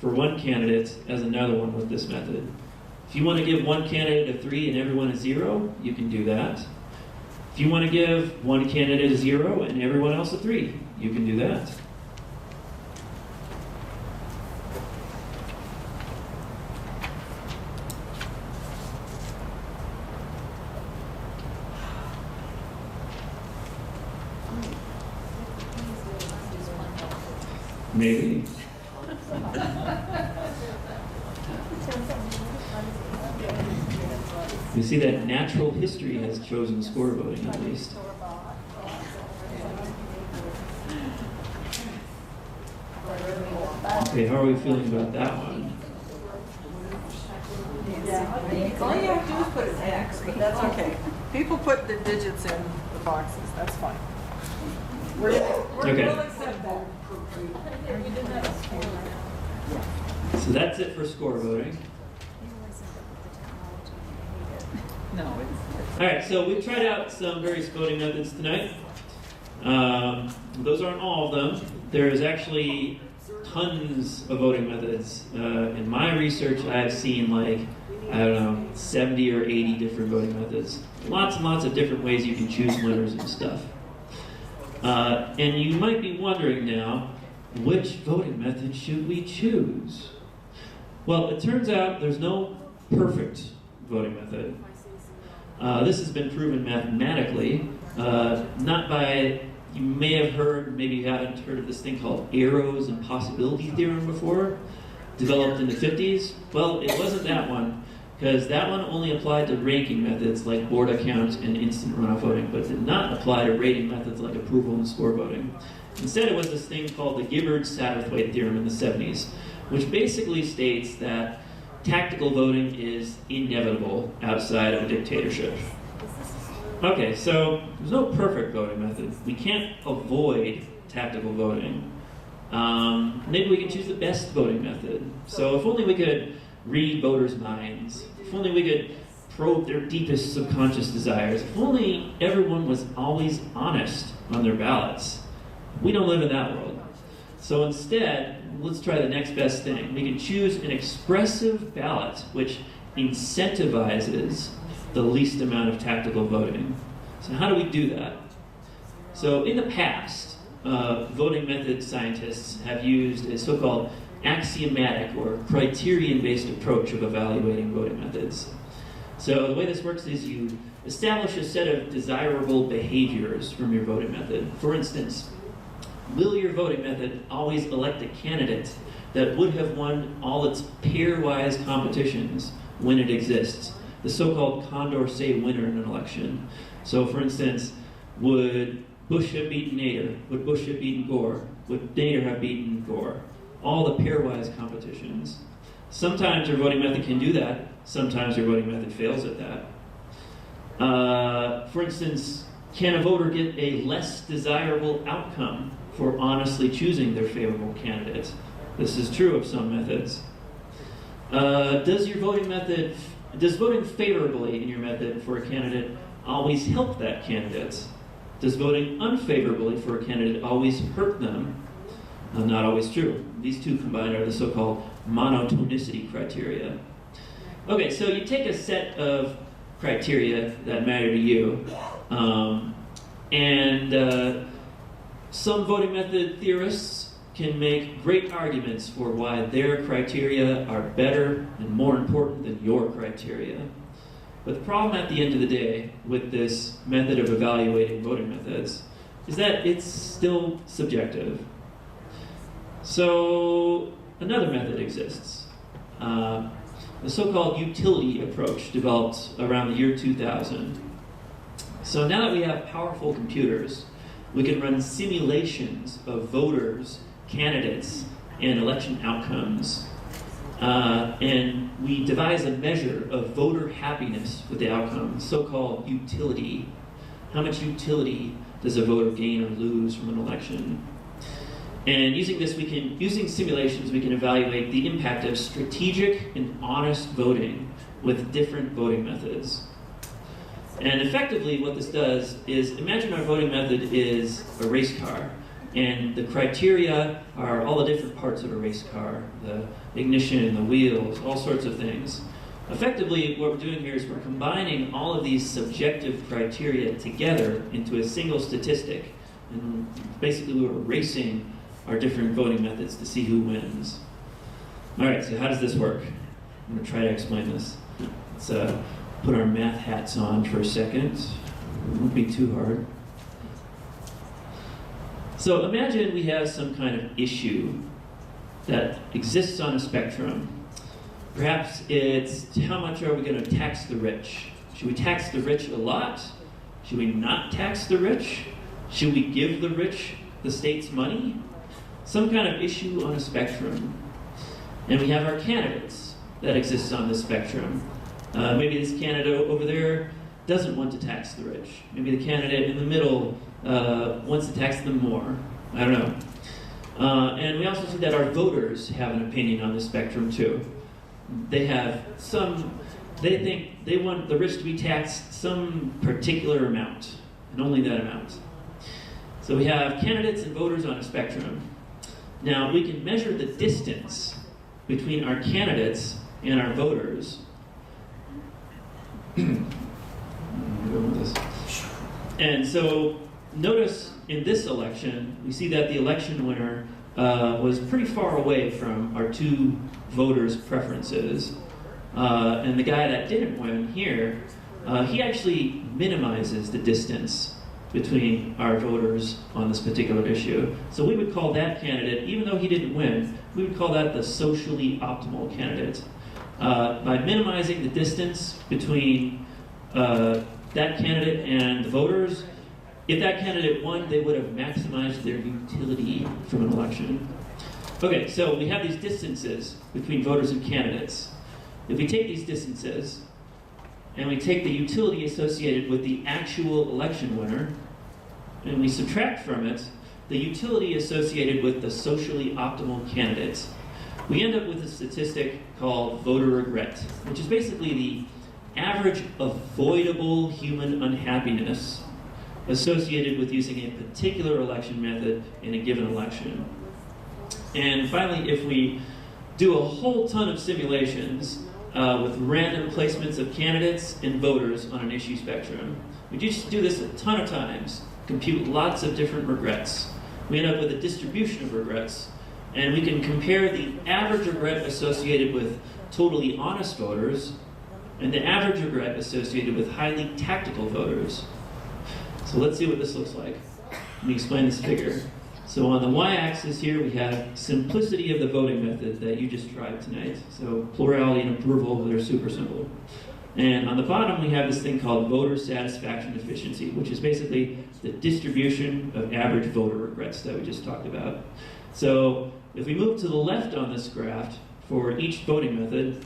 for one candidate as another one with this method. If you want to give one candidate a 3 and everyone a 0, you can do that. If you want to give one candidate a 0 and everyone else a 3, you can do that. Maybe. You see that natural history has chosen score voting at least. Okay, how are we feeling about that one? All you have to do is put an X, but that's okay. People put the digits in the boxes, that's fine. We'll accept that. So that's it for score voting. No, All right, so we've tried out some various voting methods tonight. Those aren't all of them. There's actually tons of voting methods. In my research, I've seen like, I don't know, 70 or 80 different voting methods. Lots and lots of different ways you can choose winners and stuff. And you might be wondering now, which voting method should we choose? Well, it turns out there's no perfect voting method. This has been proven mathematically, not by, you may have heard, maybe you haven't heard of this thing called Arrow's impossibility theorem before, developed in the 50s. Well, it wasn't that one, because that one only applied to ranking methods like board account and instant runoff voting, but did not apply to rating methods like approval and score voting. Instead, it was this thing called the Gibbard-Satterthwaite theorem in the 70s, which basically states that tactical voting is inevitable outside of a dictatorship. Okay, so there's no perfect voting method. We can't avoid tactical voting. Maybe we can choose the best voting method. So if only we could read voters' minds, if only we could probe their deepest subconscious desires, if only everyone was always honest on their ballots. We don't live in that world. So instead, let's try the next best thing. We can choose an expressive ballot which incentivizes the least amount of tactical voting. So how do we do that? So in the past, voting method scientists have used a so-called axiomatic or criterion-based approach of evaluating voting methods. So the way this works is you establish a set of desirable behaviors from your voting method. For instance, will your voting method always elect a candidate that would have won all its pairwise competitions when it exists? The so-called Condorcet winner in an election. So for instance, would Bush have beaten Nader? Would Bush have beaten Gore? Would Nader have beaten Gore? All the pairwise competitions. Sometimes your voting method can do that. Sometimes your voting method fails at that. For instance, can a voter get a less desirable outcome for honestly choosing their favorable candidate? This is true of some methods. Does voting favorably in your method for a candidate always help that candidate? Does voting unfavorably for a candidate always hurt them? Not always true. These two combined are the so-called monotonicity criteria. Okay, so you take a set of criteria that matter to you, and some voting method theorists can make great arguments for why their criteria are better and more important than your criteria. But the problem at the end of the day with this method of evaluating voting methods is that it's still subjective. So another method exists. The so-called utility approach developed around the year 2000. So now that we have powerful computers, we can run simulations of voters, candidates, and election outcomes. And we devise a measure of voter happiness with the outcome, so-called utility. How much utility does a voter gain or lose from an election? And using simulations, we can evaluate the impact of strategic and honest voting with different voting methods. And effectively, what this does is, imagine our voting method is a race car, and the criteria are all the different parts of a race car, the ignition, the wheels, all sorts of things. Effectively, what we're doing here is we're combining all of these subjective criteria together into a single statistic. And basically, we're racing our different voting methods to see who wins. All right, so how does this work? I'm going to try to explain this. Let's put our math hats on for a second. It won't be too hard. So imagine we have some kind of issue that exists on a spectrum. Perhaps it's how much are we going to tax the rich? Should we tax the rich a lot? Should we not tax the rich? Should we give the rich the state's money? Some kind of issue on a spectrum. And we have our candidates that exist on the spectrum. Maybe this candidate over there doesn't want to tax the rich. Maybe the candidate in the middle wants to tax them more. I don't know. And we also see that our voters have an opinion on the spectrum too. They think they want the rich to be taxed some particular amount, and only that amount. So we have candidates and voters on a spectrum. Now we can measure the distance between our candidates and our voters. And so notice in this election, we see that the election winner was pretty far away from our two voters' preferences. And the guy that didn't win here, he actually minimizes the distance between our voters on this particular issue. So we would call that candidate, even though he didn't win, we would call that the socially optimal candidate. By minimizing the distance between that candidate and the voters, if that candidate won, they would have maximized their utility from an election. Okay, so we have these distances between voters and candidates. If we take these distances and we take the utility associated with the actual election winner and we subtract from it the utility associated with the socially optimal candidates, we end up with a statistic called voter regret, which is basically the average avoidable human unhappiness associated with using a particular election method in a given election. And finally, if we do a whole ton of simulations with random placements of candidates and voters on an issue spectrum, we just do this a ton of times, compute lots of different regrets. We end up with a distribution of regrets, and we can compare the average regret associated with totally honest voters and the average regret associated with highly tactical voters. So let's see what this looks like. Let me explain this figure. So on the y-axis here, we have simplicity of the voting method that you just tried tonight. So plurality and approval, they're super simple. And on the bottom, we have this thing called voter satisfaction efficiency, which is basically the distribution of average voter regrets that we just talked about. So if we move to the left on this graph for each voting method,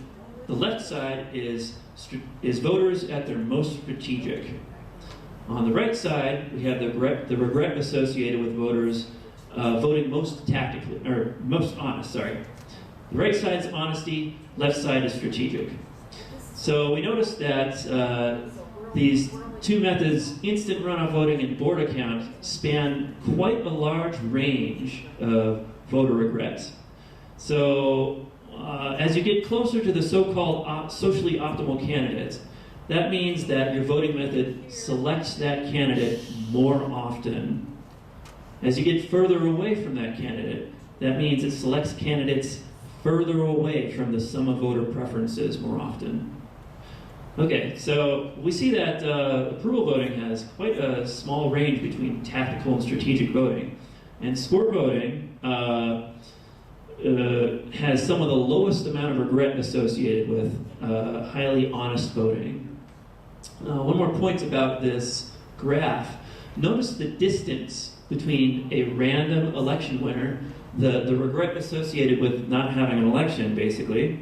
the left side is voters at their most strategic. On the right side, we have the regret associated with voters voting most tactically, or most honest, sorry. The right side's honesty, left side is strategic. So we notice that these two methods, instant runoff voting and board account, span quite a large range of voter regrets. So as you get closer to the so-called socially optimal candidate, that means that your voting method selects that candidate more often. As you get further away from that candidate, that means it selects candidates further away from the sum of voter preferences more often. Okay, so we see that approval voting has quite a small range between tactical and strategic voting. And score voting has some of the lowest amount of regret associated with highly honest voting. One more point about this graph. Notice the distance between a random election winner, the regret associated with not having an election, basically,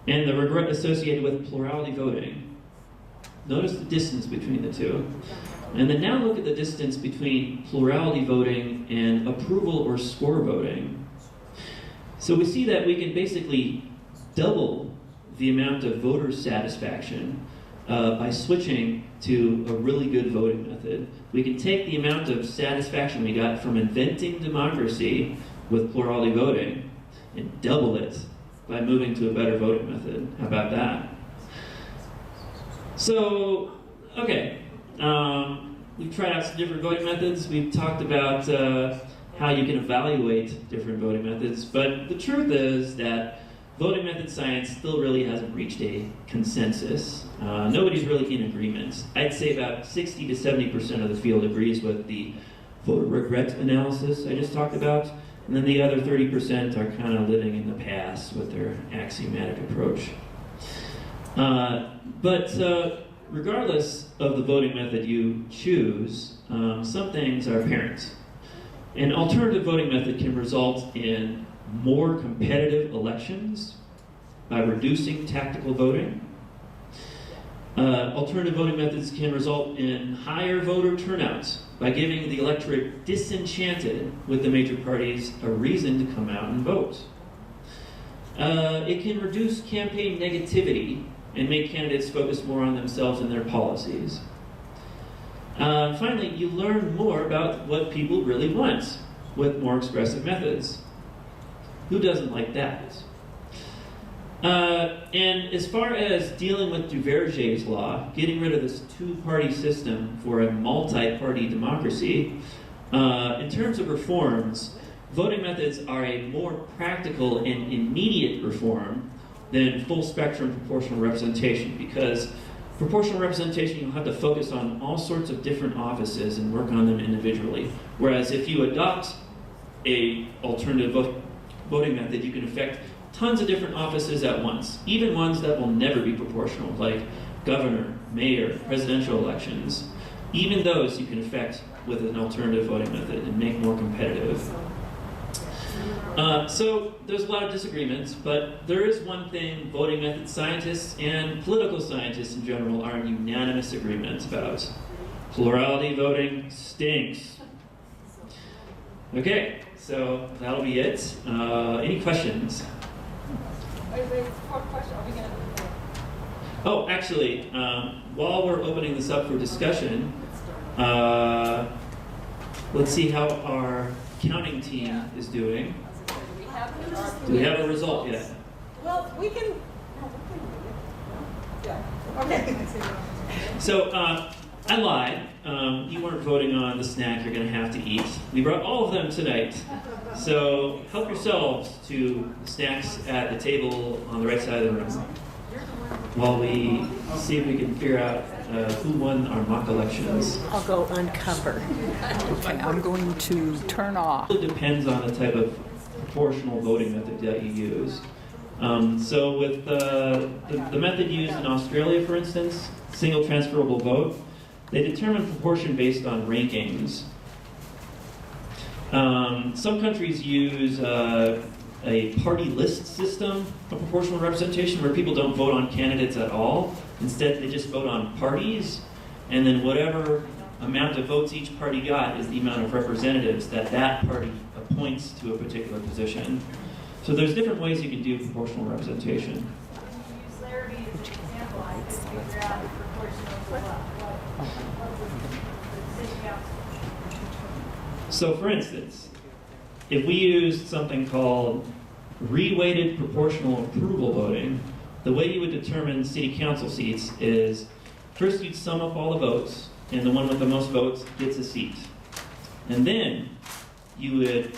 and the regret associated with plurality voting. Notice the distance between the two. And then now look at the distance between plurality voting and approval or score voting. So we see that we can basically double the amount of voter satisfaction by switching to a really good voting method. We can take the amount of satisfaction we got from inventing democracy with plurality voting and double it by moving to a better voting method. How about that? So, okay, we've tried out some different voting methods. We've talked about how you can evaluate different voting methods, but the truth is that voting method science still really hasn't reached a consensus. Nobody's really in agreement. I'd say about 60 to 70% of the field agrees with the voter regret analysis I just talked about, and then the other 30% are kind of living in the past with their axiomatic approach. But regardless of the voting method you choose, some things are apparent. An alternative voting method can result in more competitive elections by reducing tactical voting. Alternative voting methods can result in higher voter turnout by giving the electorate disenchanted with the major parties a reason to come out and vote. It can reduce campaign negativity and make candidates focus more on themselves and their policies. Finally, you learn more about what people really want with more expressive methods. Who doesn't like that? And as far as dealing with Duverger's law, getting rid of this two-party system for a multi-party democracy, in terms of reforms, voting methods are a more practical and immediate reform than full-spectrum proportional representation, because proportional representation, you'll have to focus on all sorts of different offices and work on them individually. Whereas if you adopt a alternative voting method, you can affect tons of different offices at once, even ones that will never be proportional, like governor, mayor, presidential elections. Even those you can affect with an alternative voting method and make more competitive. So there's a lot of disagreements, but there is one thing voting method scientists and political scientists in general are in unanimous agreement about. Plurality voting stinks. Okay, so that'll be it. Any questions? Wait, one question. Are we going to? Oh, actually, while we're opening this up for discussion, let's see how our counting team is doing. Do we have a result yet? Well, we can. Yeah. Okay. So, I lied. You weren't voting on the snack you're going to have to eat. We brought all of them tonight. So, help yourselves to the snacks at the table on the right side of the room while we see if we can figure out who won our mock elections. I'll go uncover. Okay, I'm going to turn off. It depends on the type of proportional voting method that you use. So with the method used in Australia, for instance, single transferable vote, they determine proportion based on rankings. Some countries use a party list system of proportional representation where people don't vote on candidates at all. Instead, they just vote on parties, and then whatever amount of votes each party got is the amount of representatives that that party appoints to a particular position. So there's different ways you can do proportional representation. Use Larrabee as an example, I could figure out proportional So for instance, if we used something called reweighted proportional approval voting, the way you would determine city council seats is first you'd sum up all the votes, and the one with the most votes gets a seat. And then you would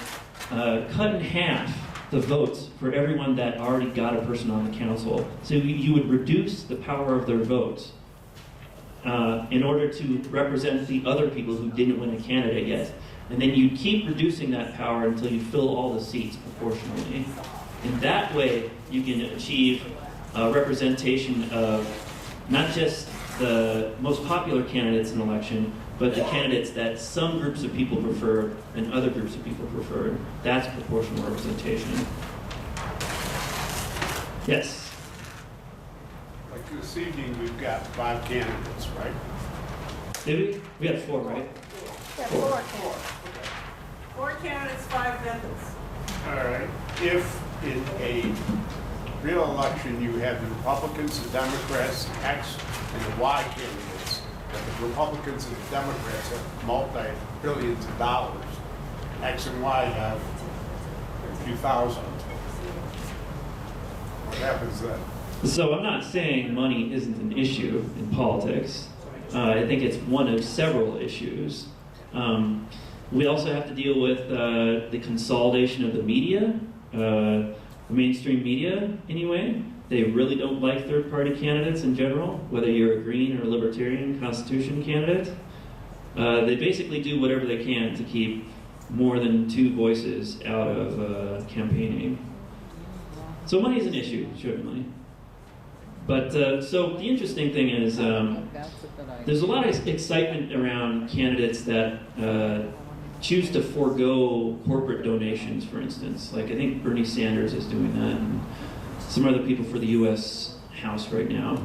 cut in half the votes for everyone that already got a person on the council. So you would reduce the power of their votes in order to represent the other people who didn't win a candidate yet. And then you keep reducing that power until you fill all the seats proportionally. In that way, you can achieve representation of not just the most popular candidates in an election, but the candidates that some groups of people prefer and other groups of people prefer. That's proportional representation. Yes? Like this evening, we've got 5 candidates, right? Did we? We had 4, right? Yeah, 4 candidates, 5 methods. All right. If in a real election you have the Republicans, the Democrats, X, and the Y candidates, but the Republicans and the Democrats have multi-billions of dollars, X and Y have a few thousand. What happens then? So I'm not saying money isn't an issue in politics. I think it's one of several issues. We also have to deal with the consolidation of the media, the mainstream media anyway. They really don't like third-party candidates in general, whether you're a Green or a Libertarian Constitution candidate. They basically do whatever they can to keep more than 2 voices out of campaigning. So money is an issue, certainly. But so the interesting thing is there's a lot of excitement around candidates that choose to forego corporate donations, for instance. Like I think Bernie Sanders is doing that, and some other people for the U.S. House right now.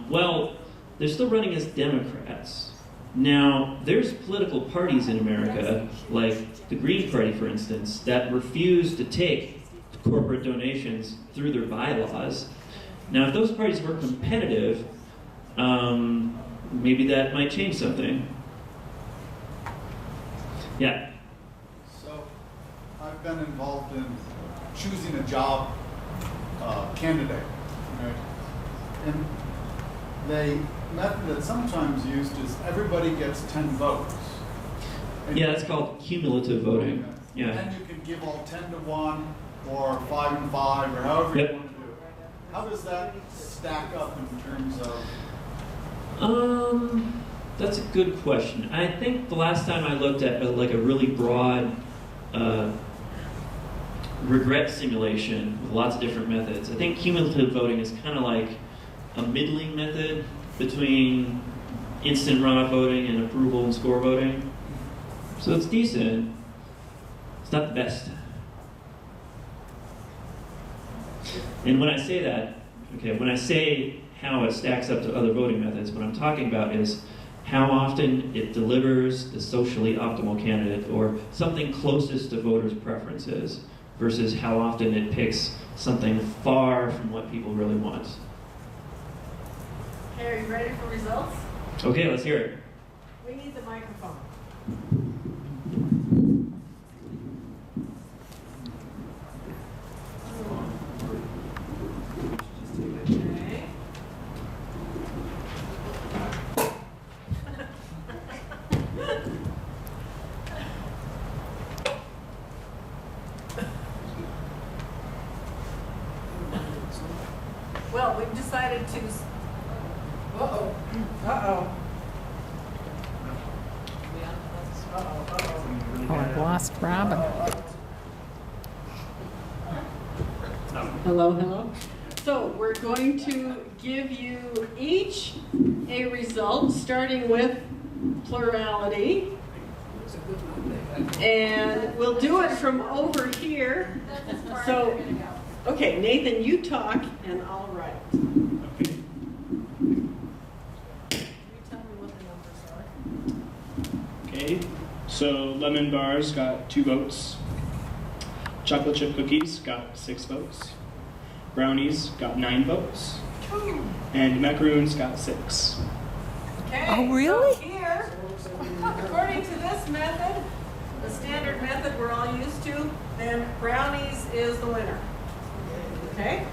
Well, they're still running as Democrats. Now, there's political parties in America, like the Green Party, for instance, that refuse to take corporate donations through their bylaws. Now, if those parties were competitive, maybe that might change something. Yeah. So, I've been involved in choosing a job candidate, right? And the method that's sometimes used is everybody gets 10 votes. And Yeah, that's called cumulative voting. Yeah. And then you can give all 10 to 1 or 5 and 5 or however Yep. you want to do it. How does that stack up in terms of? That's a good question. I think the last time I looked at like a really broad regret simulation with lots of different methods, I think cumulative voting is kind of like a middling method between instant runoff voting and approval and score voting. So it's decent. It's not the best. And when I say that, when I say how it stacks up to other voting methods, what I'm talking about is how often it delivers the socially optimal candidate or something closest to voters' preferences versus how often it picks something far from what people really want. Okay, are you ready for results? Okay, let's hear it. We need the microphone. Okay. Well, we've decided to. Uh-oh. Uh-oh. Oh, I've lost Robin. Hello, hello. So we're going to give you each a result, starting with plurality. And we'll do it from over here. So, okay, Nathan, you talk and I'll write. Okay. Tell me what the numbers are. Okay. So lemon bars got 2 votes. Chocolate chip cookies got 6 votes. Brownies got 9 votes. And macaroons got 6. Okay. Oh, really? So here, according to this method, the standard method we're all used to, then brownies is the winner. Okay?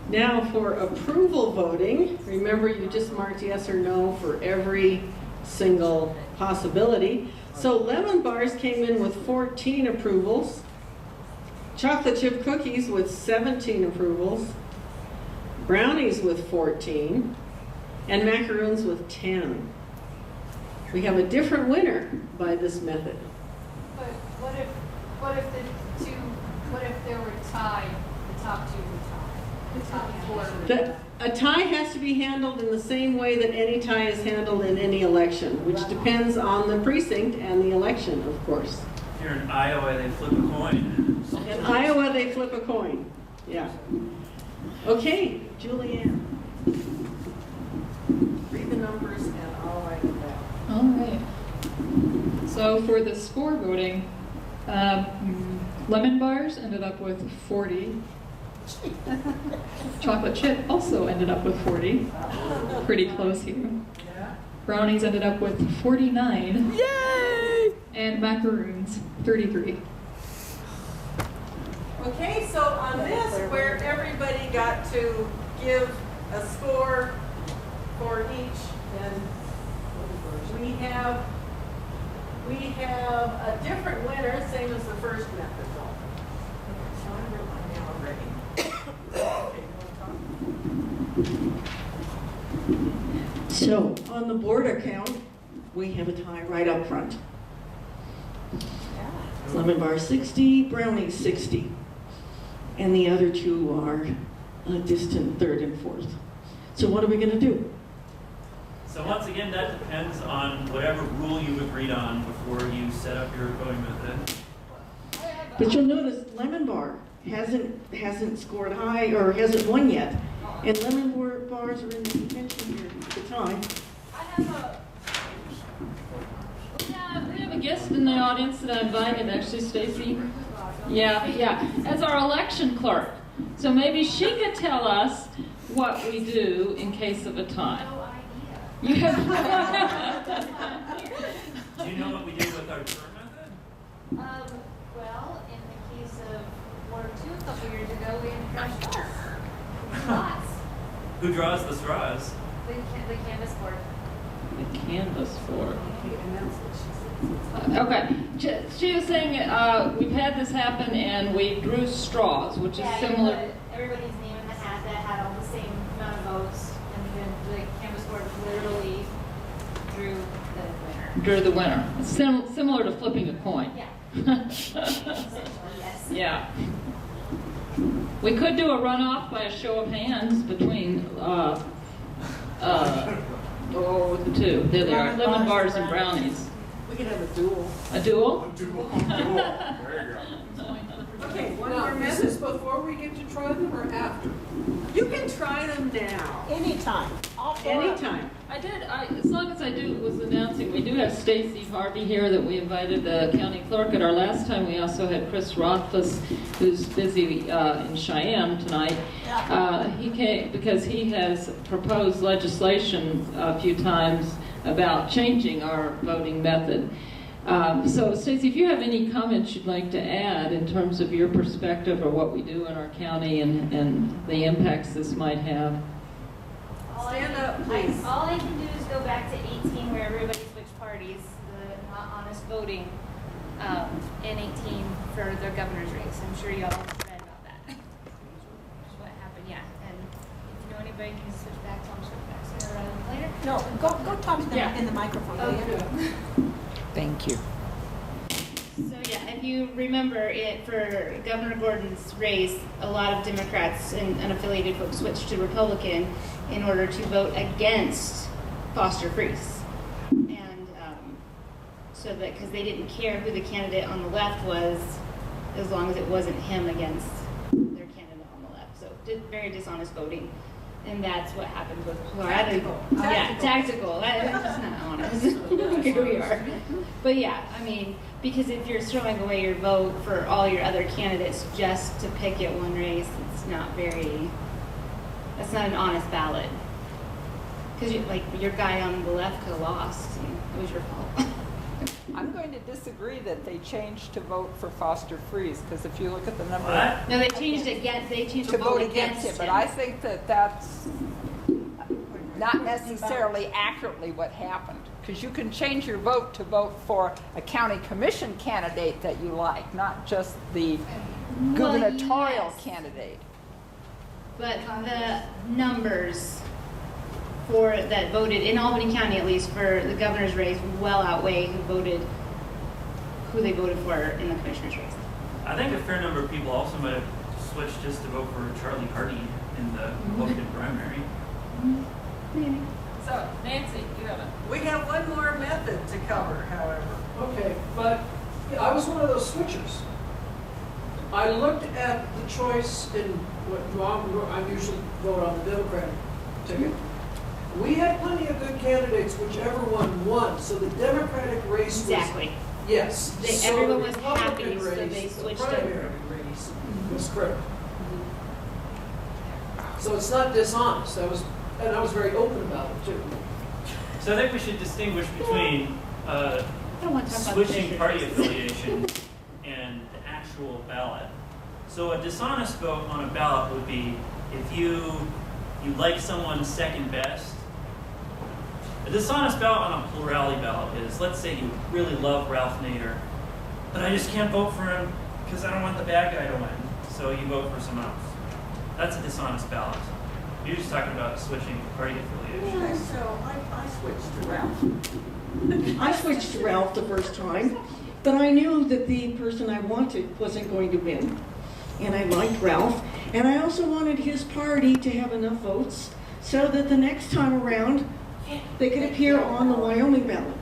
Now for approval voting, remember you just marked yes or no for every single possibility. So lemon bars came in with 14 approvals, chocolate chip cookies with 17 approvals, brownies with 14, and macaroons with 10. We have a different winner by this method. But what if they were tied, the top 2 were tied, the top 4 were tied? A tie has to be handled in the same way that any tie is handled in any election, which depends on the precinct and the election, of course. Here in Iowa, they flip a coin. In Iowa, they flip a coin. Yeah. Okay, Julianne. Read the numbers and I'll write them down. All right. So for the score voting, lemon bars ended up with 40. Chocolate chip also ended up with 40. Pretty close here. Yeah. Brownies ended up with 49. Yay! And macaroons, 33. Okay, so on this, where everybody got to give a score for each, then we have a different winner, same as the first method though. So I wrote mine down already. Okay, you want to talk? So, on the board account, we have a tie right up front. Lemon bar 60, brownies 60. And the other two are a distant third and fourth. So what are we going to do? So once again, that depends on whatever rule you agreed on before you set up your voting method. But you'll notice lemon bar hasn't scored high or hasn't won yet. And lemon bars are in the contention here at the time. We have a guest in the audience that I invited, actually, Stacy. Yeah, as our election clerk. So maybe she could tell us what we do in case of a tie. No idea. You have Do you know what we do with our current method? Well, in the case of Ward 2 a couple years ago, we had to draw straws. Lots. Who draws the straws? The canvas board. the canvas for. Okay, she was saying we've had this happen and we drew straws, which is similar. Yeah, everybody's name in the hat that had all the same amount of votes, and then the canvas board literally drew the winner. Drew the winner. Similar to flipping a coin. Yeah. Essentially, yes. Yeah. We could do a runoff by a show of hands between the two. There they are, lemon bars and brownies. We could have a duel. A duel? There you go. Okay, one Now, more is message. this before we get to try them or after? You can try them now. Anytime. Anytime. As long as I was announcing, we do have Stacy Harvey here that we invited, the county clerk, at our last time. We also had Chris Rothfuss, who's busy in Cheyenne tonight. He came because he has proposed legislation a few times about changing our voting method. So, Stacy, if you have any comments you'd like to add in terms of your perspective or what we do in our county and the impacts this might have. Stand up, please. All I can do is go back to 18 where everybody switched parties, the not honest voting in 18 for the governor's race. I'm sure y'all read about that. What happened, yeah. And if you know anybody who can switch back, tell them to switch back sooner rather than later. No, go talk to them Yeah. in the microphone. will you? Thank you. So yeah, if you remember it, for Governor Gordon's race, a lot of Democrats and unaffiliated folks switched to Republican in order to vote against Foster Freeze. And so that, because they didn't care who the candidate on the left was, as long as it wasn't him against their candidate on the left. So very dishonest voting. And that's what happened with Tactical. Yeah, tactical. That's not honest. Here we are. But yeah, I mean, because if you're throwing away your vote for all your other candidates just to pick at one race, it's not that's not an honest ballot. Because your guy on the left could have lost, and it was your fault. I'm going to disagree that they changed to vote for Foster Freeze, because if you look at the number What? No, they changed to vote against him, but I think that that's not necessarily accurately what happened, because you can change your vote to vote for a county commission candidate that you like, not just the gubernatorial yes. candidate. But the numbers that voted in Albany County, at least for the governor's race, well outweigh who they voted for in the commissioner's race. I think a fair number of people also might have switched just to vote for Charlie Hardy in the Republican primary. Maybe. So, Nancy, you have it. We have one more method to cover, however. Okay, but I was one of those switchers. I looked at the choice in what I usually vote on the Democratic ticket. We had plenty of good candidates, whichever one won. So the Democratic race was Exactly. yes. So Everyone the was Republican happy, so race, they the switched primary over. race was correct. So it's not dishonest. And I was very open about it too. So I think we should distinguish between I don't want to talk about switching the party races. affiliation and the actual ballot. So a dishonest vote on a ballot would be if you like someone second best. A dishonest ballot on a plurality ballot is, let's say you really love Ralph Nader, but I just can't vote for him because I don't want the bad guy to win. So you vote for someone else. That's a dishonest ballot. You're just talking about switching party affiliation. Okay, so I switched to Ralph. I switched to Ralph the first time, but I knew that the person I wanted wasn't going to win. And I liked Ralph, and I also wanted his party to have enough votes so that the next time around, they could appear on the Wyoming ballot.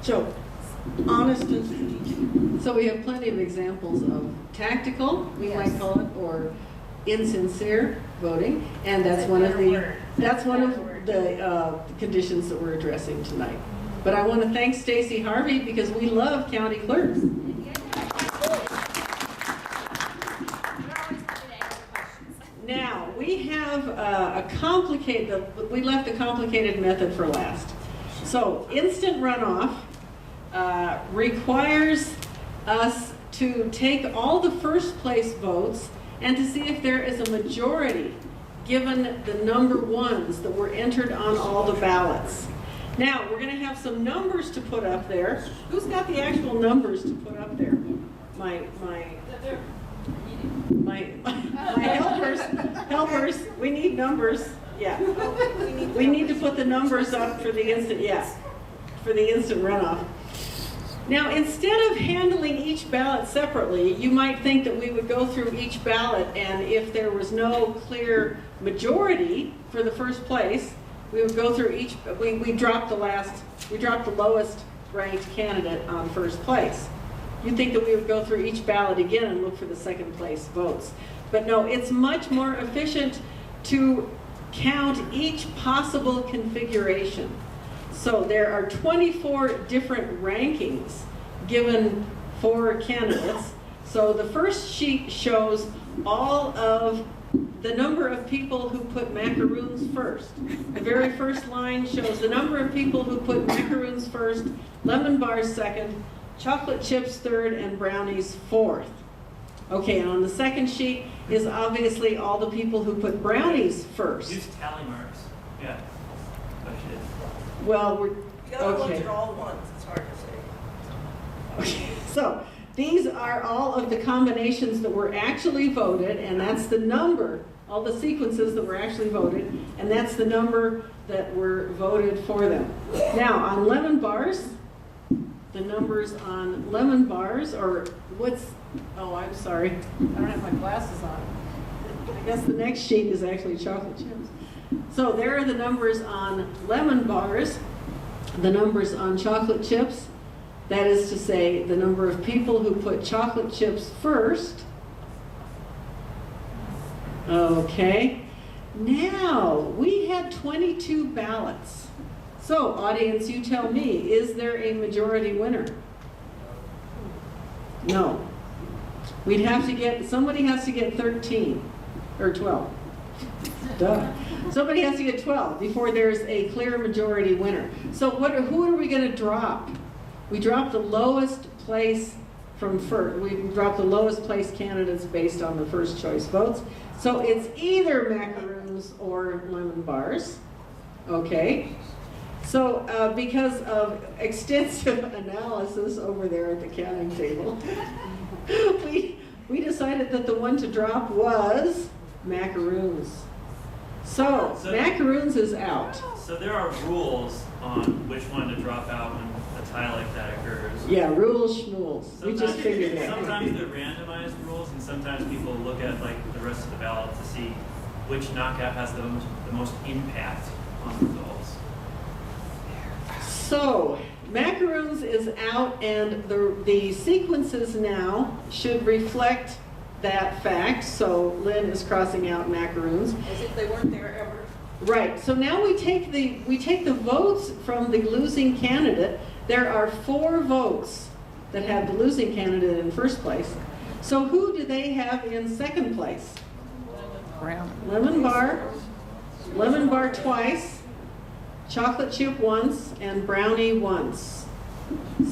So, honest and strategic. So we have plenty of examples of tactical, we might call it, or insincere voting, and that's one of the conditions that we're addressing tonight. But I want to thank Stacy Harvey because we love county clerks. Now, we have we left a complicated method for last. So, instant runoff requires us to take all the first place votes and to see if there is a majority given the number ones that were entered on all the ballots. Now, we're going to have some numbers to put up there. Who's got the actual numbers to put up there? My helpers, we need numbers. Yeah. We need to put the numbers up for the instant, for the instant runoff. Now, instead of handling each ballot separately, you might think that we would go through each ballot, and if there was no clear majority for the first place, we would go through each, we dropped the lowest ranked candidate on first place. You'd think that we would go through each ballot again and look for the second place votes. But no, it's much more efficient to count each possible configuration. So there are 24 different rankings given for candidates. So the first sheet shows all of the number of people who put macaroons first. The very first line shows the number of people who put macaroons first, lemon bars second, chocolate chips third, and brownies fourth. Okay, and on the second sheet is obviously all the people who put brownies first. Use tally marks. Yeah. That's it. Well, we're, The other ones okay. are all ones, it's hard to say. Okay, so these are all of the combinations that were actually voted, and that's the number, all the sequences that were actually voted, and that's the number that were voted for them. Now, on lemon bars, the numbers on lemon bars, or oh, I'm sorry, I don't have my glasses on. I guess the next sheet is actually chocolate chips. So there are the numbers on lemon bars, the numbers on chocolate chips. That is to say, the number of people who put chocolate chips first. Okay. Now, we had 22 ballots. So, audience, you tell me, is there a majority winner? No. We'd have to get, somebody has to get 13, or 12. Duh. Somebody has to get 12 before there's a clear majority winner. So who are we going to drop? We drop the lowest place from first. We drop the lowest place candidates based on the first choice votes. So it's either macaroons or lemon bars. Okay. So because of extensive analysis over there at the counting table, we decided that the one to drop was macaroons. So macaroons is out. So there are rules on which one to drop out when a tie like that occurs. Yeah, rules schmools. We just figured it out. Sometimes they're randomized rules, and sometimes people look at like the rest of the ballot to see which knockout has the most impact on results. So macaroons is out, and the sequences now should reflect that fact. So Lynn is crossing out macaroons. As if they weren't there ever. Right. So now we take the votes from the losing candidate. There are 4 votes that have the losing candidate in first place. So who do they have in second place? Lemon bar twice, chocolate chip once, and brownie once.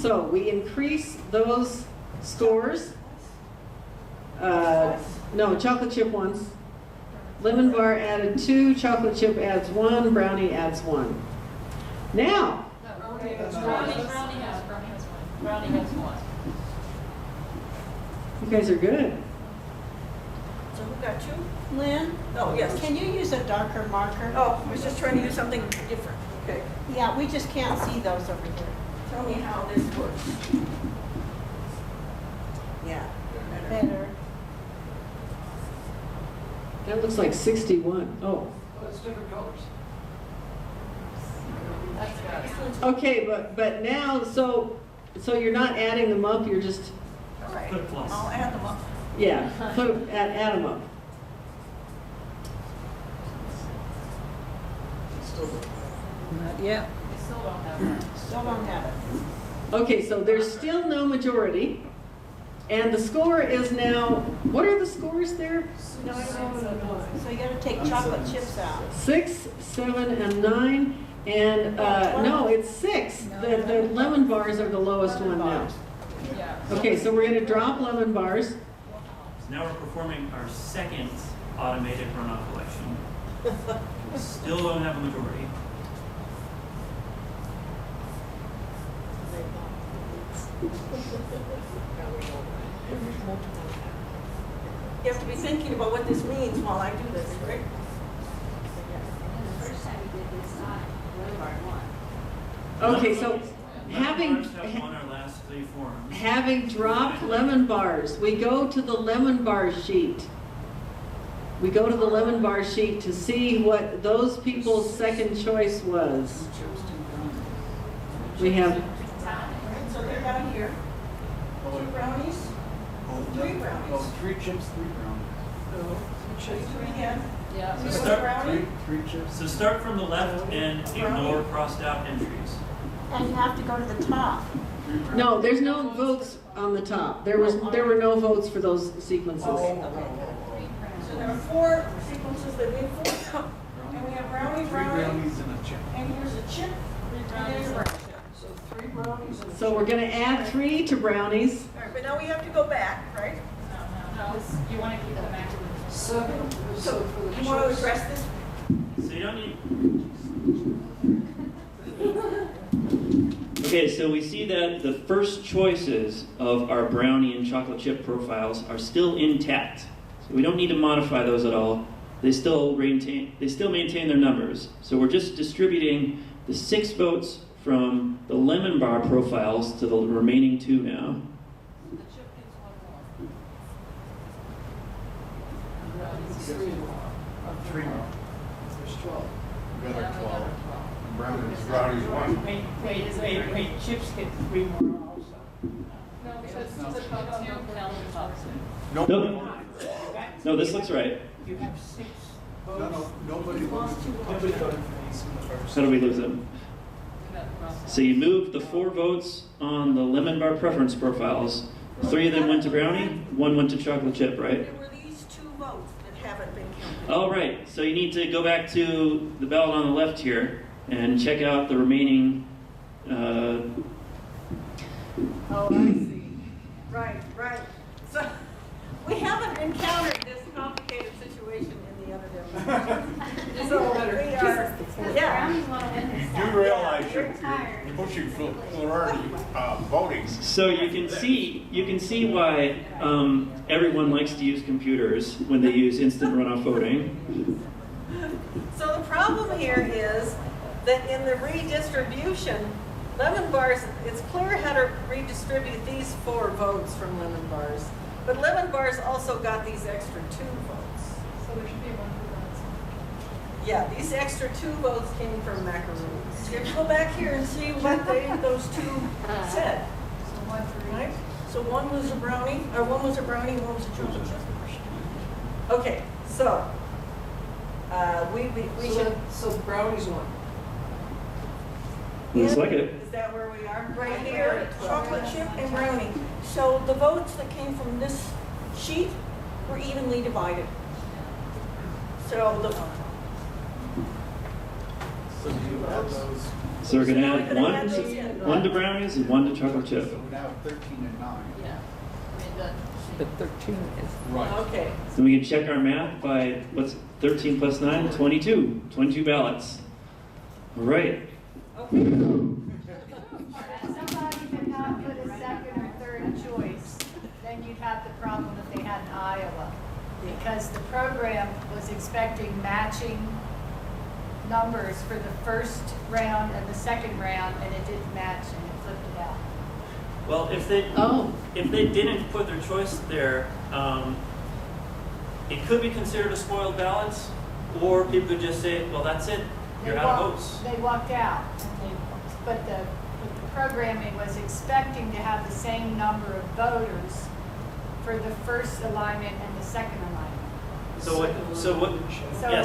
So we increase those scores. No, chocolate chip once. Lemon bar added 2, chocolate chip adds 1, brownie adds 1. Now, Brownie has one. you guys are good. So who got two? Lynn, Oh, yes. can you use a darker marker? Oh, I was just trying to do something different. Okay. Yeah, we just can't see those over here. Tell me how this works. Yeah. Better. That looks like 61. Oh. Oh, it's different colors. Okay, but now, so you're not adding them up, you're just, All right. Put a plus. I'll add them up. yeah, add them up. Not yet. Still don't have it. Okay, so there's still no majority. And the score is now, what are the scores there? So you gotta take chocolate chips out. 6, 7, and 9. And, no, it's 6. The lemon bars are the lowest one now. Okay, so we're gonna drop lemon bars. So now we're performing our second automated runoff election. We still don't have a majority. You have to be thinking about what this means while I do this, right? Okay, so having, Lemon bars have won our last 3 forums. having dropped lemon bars, we go to the lemon bar sheet. We go to the lemon bar sheet to see what those people's second choice was. We have, So they're down here. 2 brownies, 3 brownies. Oh, 3 chips, 3 brownies. No, 3 again. Yeah. So One start, brownie. 3 chips. so start from the left and ignore crossed out entries. And you have to go to the top. no, there's no votes on the top. There were no votes for those sequences. So there are 4 sequences that we have 4. And we have brownie, 3 brownie, brownies and a chip. and here's a chip, and there's a brownie. So 3 brownies and. So we're gonna add 3 to brownies. All right, but now we have to go back, right? You want to keep them active. 7. So for the you want to chips. address this? So you don't need. Okay, so we see that the first choices of our brownie and chocolate chip profiles are still intact. So we don't need to modify those at all. They still maintain their numbers. So we're just distributing the 6 votes from the lemon bar profiles to the remaining 2 now. The chip gets 1 more. Brownies 3 more. 3 more. There's 12. We got our 12. And brownies 1. Wait, chips get 3 more also. No, because the top 2 count the top 2. Nope. Nope. No, this looks right. You have 6 votes. No, nobody wants to. Nobody voted for these in the first. How do we lose them? So you moved the 4 votes on the lemon bar preference profiles. 3 of them went to brownie, 1 went to chocolate chip, right? There were these 2 votes that haven't been counted. All right, so you need to go back to the ballot on the left here and check out the remaining. Oh, I see. Right. So we haven't encountered this complicated situation in the other demonstration. So we are, yeah. You do realize you're pushing plurality voting. So you can see why everyone likes to use computers when they use instant runoff voting. So the problem here is that in the redistribution, lemon bars, it's clear how to redistribute these 4 votes from lemon bars. But lemon bars also got these extra 2 votes. So there should be 1 for that. Yeah, these extra 2 votes came from macaroons. You have to go back here and see what those 2 said. So 1 for Right? So one was a brownie, or one was a brownie, one was a chocolate chip. Okay, so we should. So brownies 1. Looks like it. Is that where we are? Right here, chocolate chip and brownie. So the votes that came from this sheet were evenly divided. So the. So you add those. So we're going to So now add we're gonna add those in. 1 to brownies and 1 to chocolate chip. So we now have 13 and 9. Yeah. But 13 is. Right. Okay. So we can check our math by, what's 13 plus 9? 22. 22 ballots. All right. Okay. Somebody could not put a second or third choice, then you'd have the problem that they had in Iowa. because the program was expecting matching numbers for the first round and the second round, and it didn't match, and it flipped it out. Well, if they didn't put their choice there, it could be considered a spoiled ballot, or people could just say, well, that's it, you're out of votes. They walked out, but the programming was expecting to have the same number of voters for the first alignment and the second alignment. So It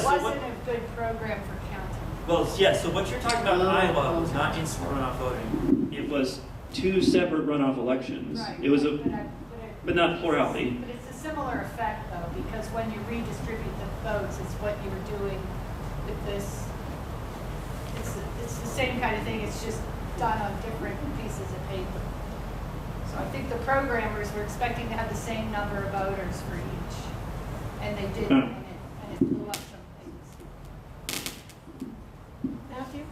wasn't a good program for counting. Well, yes, so what you're talking about in Iowa was not instant runoff voting. It was two separate runoff elections. Right. It was but not plurality. But it's a similar effect though, because when you redistribute the votes, it's what you were doing with this. It's the same kind of thing, it's just done on different pieces of paper. So I think the programmers were expecting to have the same number of voters for each, and they didn't, and it blew up some things. Matthew?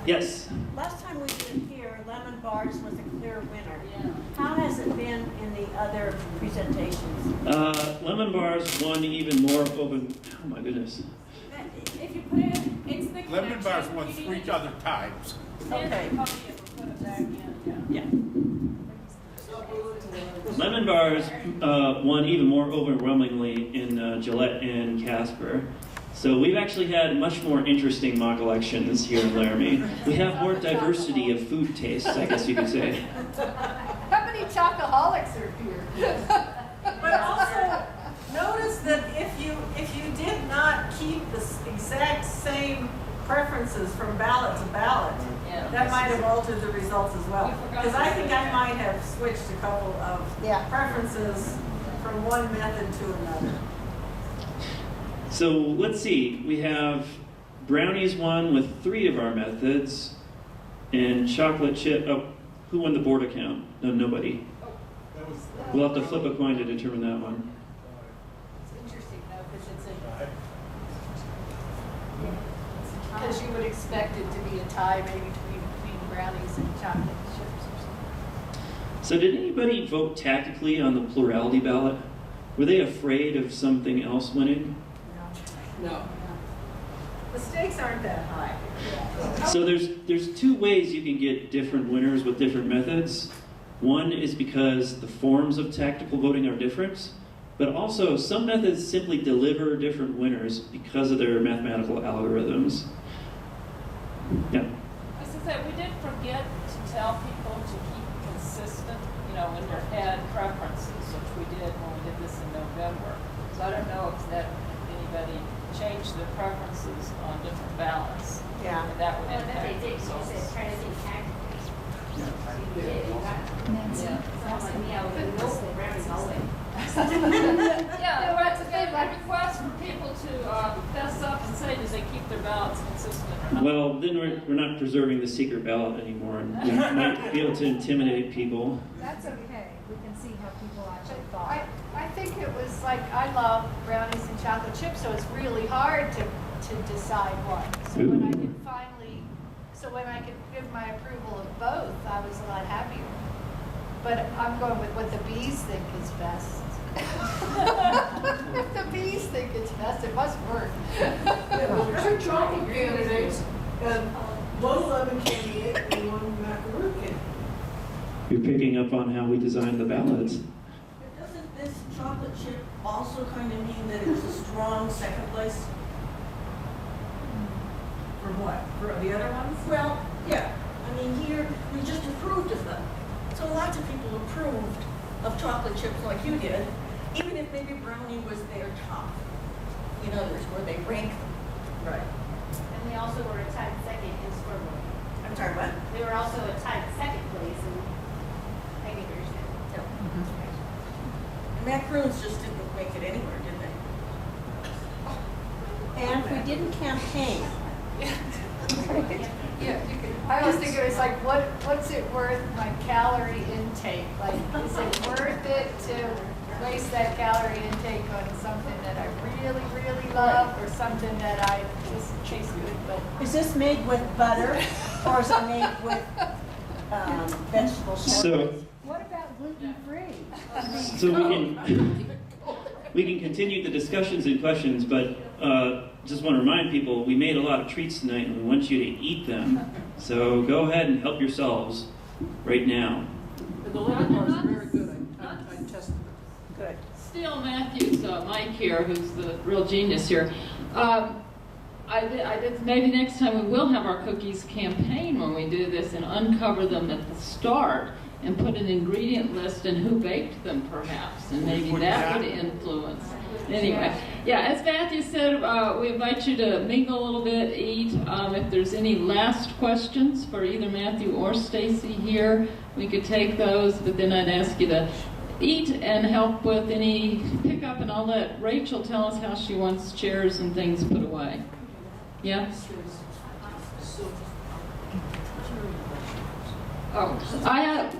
Yes. Last time we did here, lemon bars was a clear winner. Yeah. How has it been in the other presentations? Lemon bars won even more open. Oh my goodness. If you put it into the Lemon bars won 3 other times. Okay. Yeah. Lemon bars won even more overwhelmingly in Gillette and Casper. So we've actually had much more interesting mock elections here in Laramie. We have more diversity of food tastes, I guess you could say. How many chocoholics are here? But also, notice that if you did not keep the exact same preferences from ballot to ballot, that might have altered the results as well. Because I think I might have switched a couple of preferences from one method to another. So let's see, we have brownies won with 3 of our methods, and chocolate chip, who won the board account? No, nobody. We'll have to flip a coin to determine that one. It's interesting though, because you would expect it to be a tie maybe between brownies and chocolate chips or something. So did anybody vote tactically on the plurality ballot? Were they afraid of something else winning? No. The stakes aren't that high. So there's 2 ways you can get different winners with different methods. One is because the forms of tactical voting are different, but also some methods simply deliver different winners because of their mathematical algorithms. Yeah. As I said, we did forget to tell people to keep consistent, in their head preferences, which we did when we did this in November. So I don't know if anybody changed their preferences on different ballots. Yeah. And that would Well, impact they did, the you results. said try to think tactically. You did, you got it. Sounds like me, I would have missed the brownies all the way. Yeah, they request for people to fess up and say, did they keep their ballots consistent or not? Well, then we're not preserving the secret ballot anymore, and we might be able to intimidate people. That's okay. We can see how people actually thought. I think it was like, I love brownies and chocolate chips, so it's really hard to decide one. So when I could give my approval of both, I was a lot happier. But I'm going with what the bees think is best. If the bees think it's best, it must work. Two chocolate candidates and one lemon candidate and one macaroon candidate. You're picking up on how we designed the ballots. But doesn't this chocolate chip also kind of mean that it was a strong second place? For what? For the other ones? Well, yeah. I mean, here, we just approved of them. So lots of people approved of chocolate chips like you did, even if maybe brownie was their top. In other words, where they rank them. Right. And they also were a tied second in scoreboard. I'm sorry, what? They were also a tied second place in Hager's. Macaroons just didn't make it anywhere, did they? And we didn't campaign. Yeah, I always think it was like, what's it worth my calorie intake? Like, is it worth it to waste that calorie intake on something that I really, really love or something that I just taste good, but. Is this made with butter or is it made with vegetable So, What about gluten-free? so we can continue the discussions and questions, but just want to remind people, we made a lot of treats tonight and we want you to eat them. So go ahead and help yourselves right now. And the lemon bars are very good. I tested them. Good. Still Matthew's Mike here, who's the real genius here. I did, maybe next time we will have our cookies campaign when we do this and uncover them at the start and put an ingredient list and who baked them perhaps, and maybe that would influence. Anyway, yeah, as Matthew said, we invite you to mingle a little bit, eat. If there's any last questions for either Matthew or Stacy here, we could take those, but then I'd ask you to eat and help with any pickup, and I'll let Rachel tell us how she wants chairs and things put away. Yeah? Oh,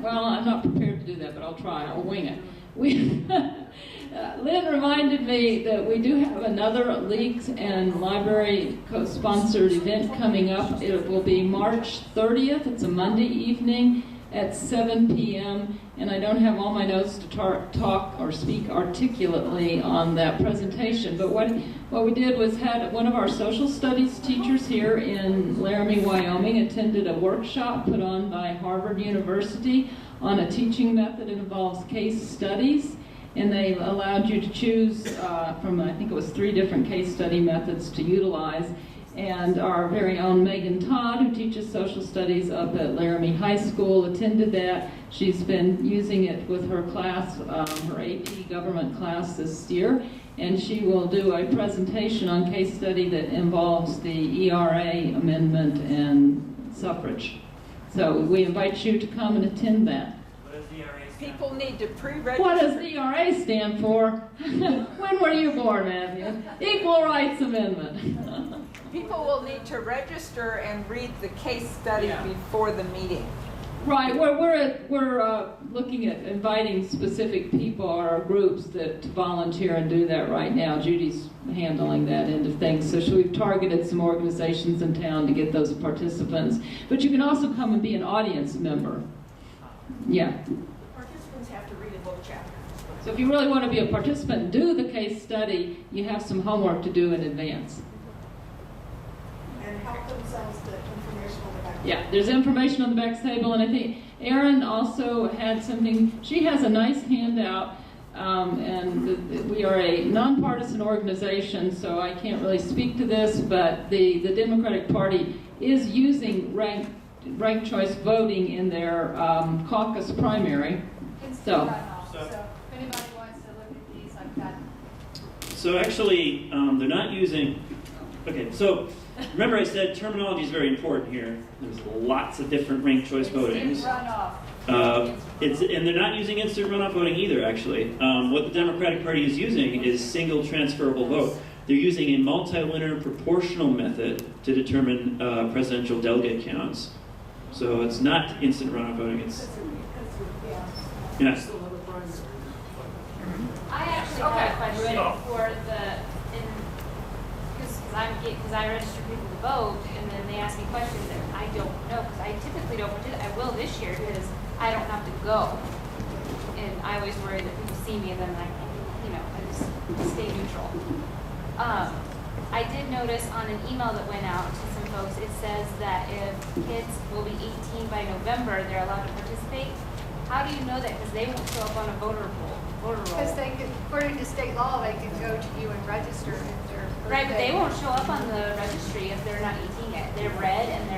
well, I'm not prepared to do that, but I'll try. I'll wing it. Lynn reminded me that we do have another Leagues and Library co-sponsored event coming up. It will be March 30th. It's a Monday evening at 7 p.m. And I don't have all my notes to talk or speak articulately on that presentation. But what we did was had one of our social studies teachers here in Laramie, Wyoming, attended a workshop put on by Harvard University on a teaching method that involves case studies. And they allowed you to choose from, I think it was 3 different case study methods to utilize. And our very own Megan Todd, who teaches social studies up at Laramie High School, attended that. She's been using it with her class, her AP government class this year. And she will do a presentation on case study that involves the ERA amendment and suffrage. So we invite you to come and attend that. People need to pre-register. What does ERA stand for? When were you born, Matthew? Equal Rights Amendment. People will need to register and read the case study before the meeting. Right. We're looking at inviting specific people or groups to volunteer and do that right now. Judy's handling that end of things. So we've targeted some organizations in town to get those participants. But you can also come and be an audience member. Yeah. Participants have to read a book chapter. So if you really want to be a participant and do the case study, you have some homework to do in advance. And help themselves to information on the back. Yeah, there's information on the back table, and I think Erin also had something. She has a nice handout, and we are a nonpartisan organization, so I can't really speak to this, but the Democratic Party is using ranked choice voting in their caucus primary. So if anybody wants to look at these, I've got. So actually, they're not using. Okay, so remember I said terminology is very important here. There's lots of different ranked choice votings. And they're not using instant runoff voting either, actually. What the Democratic Party is using is single transferable vote. They're using a multilinear proportional method to determine presidential delegate counts. So it's not instant runoff voting. It's yeah. I actually have a question for because I register people to vote, and then they ask me questions that I don't know, because I typically don't do that. I will this year because I don't have to go, and I always worry that people see me and then I just stay neutral. I did notice on an email that went out to some folks, it says that if kids will be 18 by November, they're allowed to participate. How do you know that? Because they won't show up on a voter roll. Because according to state law, they can go to you and register if they're. Right, but they won't show up on the registry if they're not 18 yet. They're red and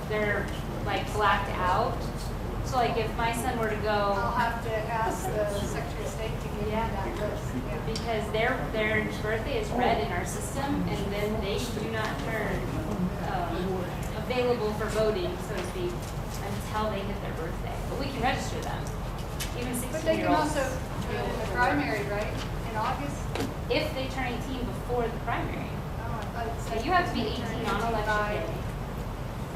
they're like blacked out. So like if my son were to go. I'll have to ask the Secretary of State to give me that list. Yeah. Because their birthday is red in our system, and then they do not turn available for voting, so to speak, until they hit their birthday. But we can register them, even 16-year-olds. But they can also do the primary, right, in August? If they turn 18 before the primary. Oh, I thought it said So you have to be 18 on election day.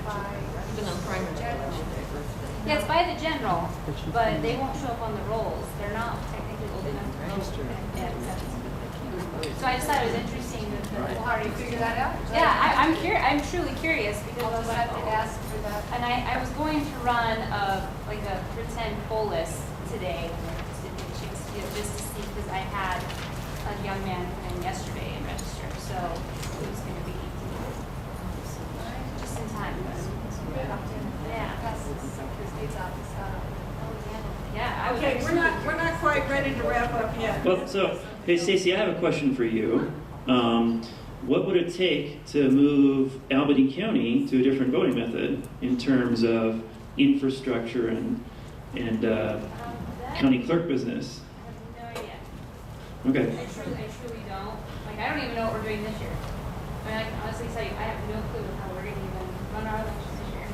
By Even on primary election day. Yeah, it's by the general, but they won't show up on the rolls. They're not technically old enough to register. So I just thought it was interesting that Well, how do you figure that out? yeah, I'm I'm truly curious because I'll I was just like, have to ask for that. and I was going to run like a pretend poll list today, just to see, because I had a young man come in yesterday and register, so it was going to be just in time. Yeah. Yeah, I was Okay, we're not quite ready to wrap up yet. Well, so, hey Stacy, I have a question for you. What would it take to move Albany County to a different voting method in terms of infrastructure and county clerk business? I have no idea. Okay. I truly don't. Like, I don't even know what we're doing this year. I mean, I can honestly tell you, I have no clue how we're going to even run our elections this year.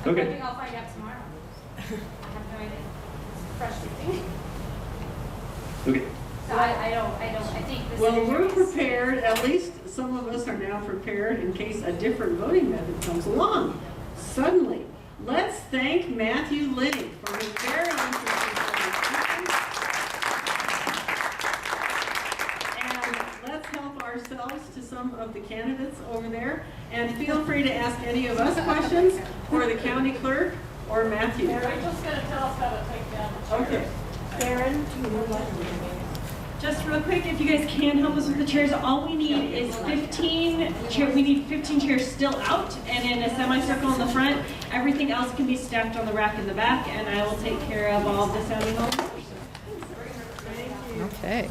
Okay. I think I'll find out tomorrow. I have no idea. It's frustrating. Okay. So I think this Well, is we're prepared, at least some of us are now prepared in case a different voting method comes along. Suddenly, let's thank Matthew Liddy for his very interesting presentation. And let's help ourselves to some of the candidates over there. And feel free to ask any of us questions, or the county clerk, or Matthew. Rachel's gonna tell us how to take down the chair. Okay. Darren, just real quick, if you guys can help us with the chairs, all we need is 15 chairs. We need 15 chairs still out and in a semicircle in the front. Everything else can be stacked on the rack in the back, and I will take care of all the sounding holes. Okay.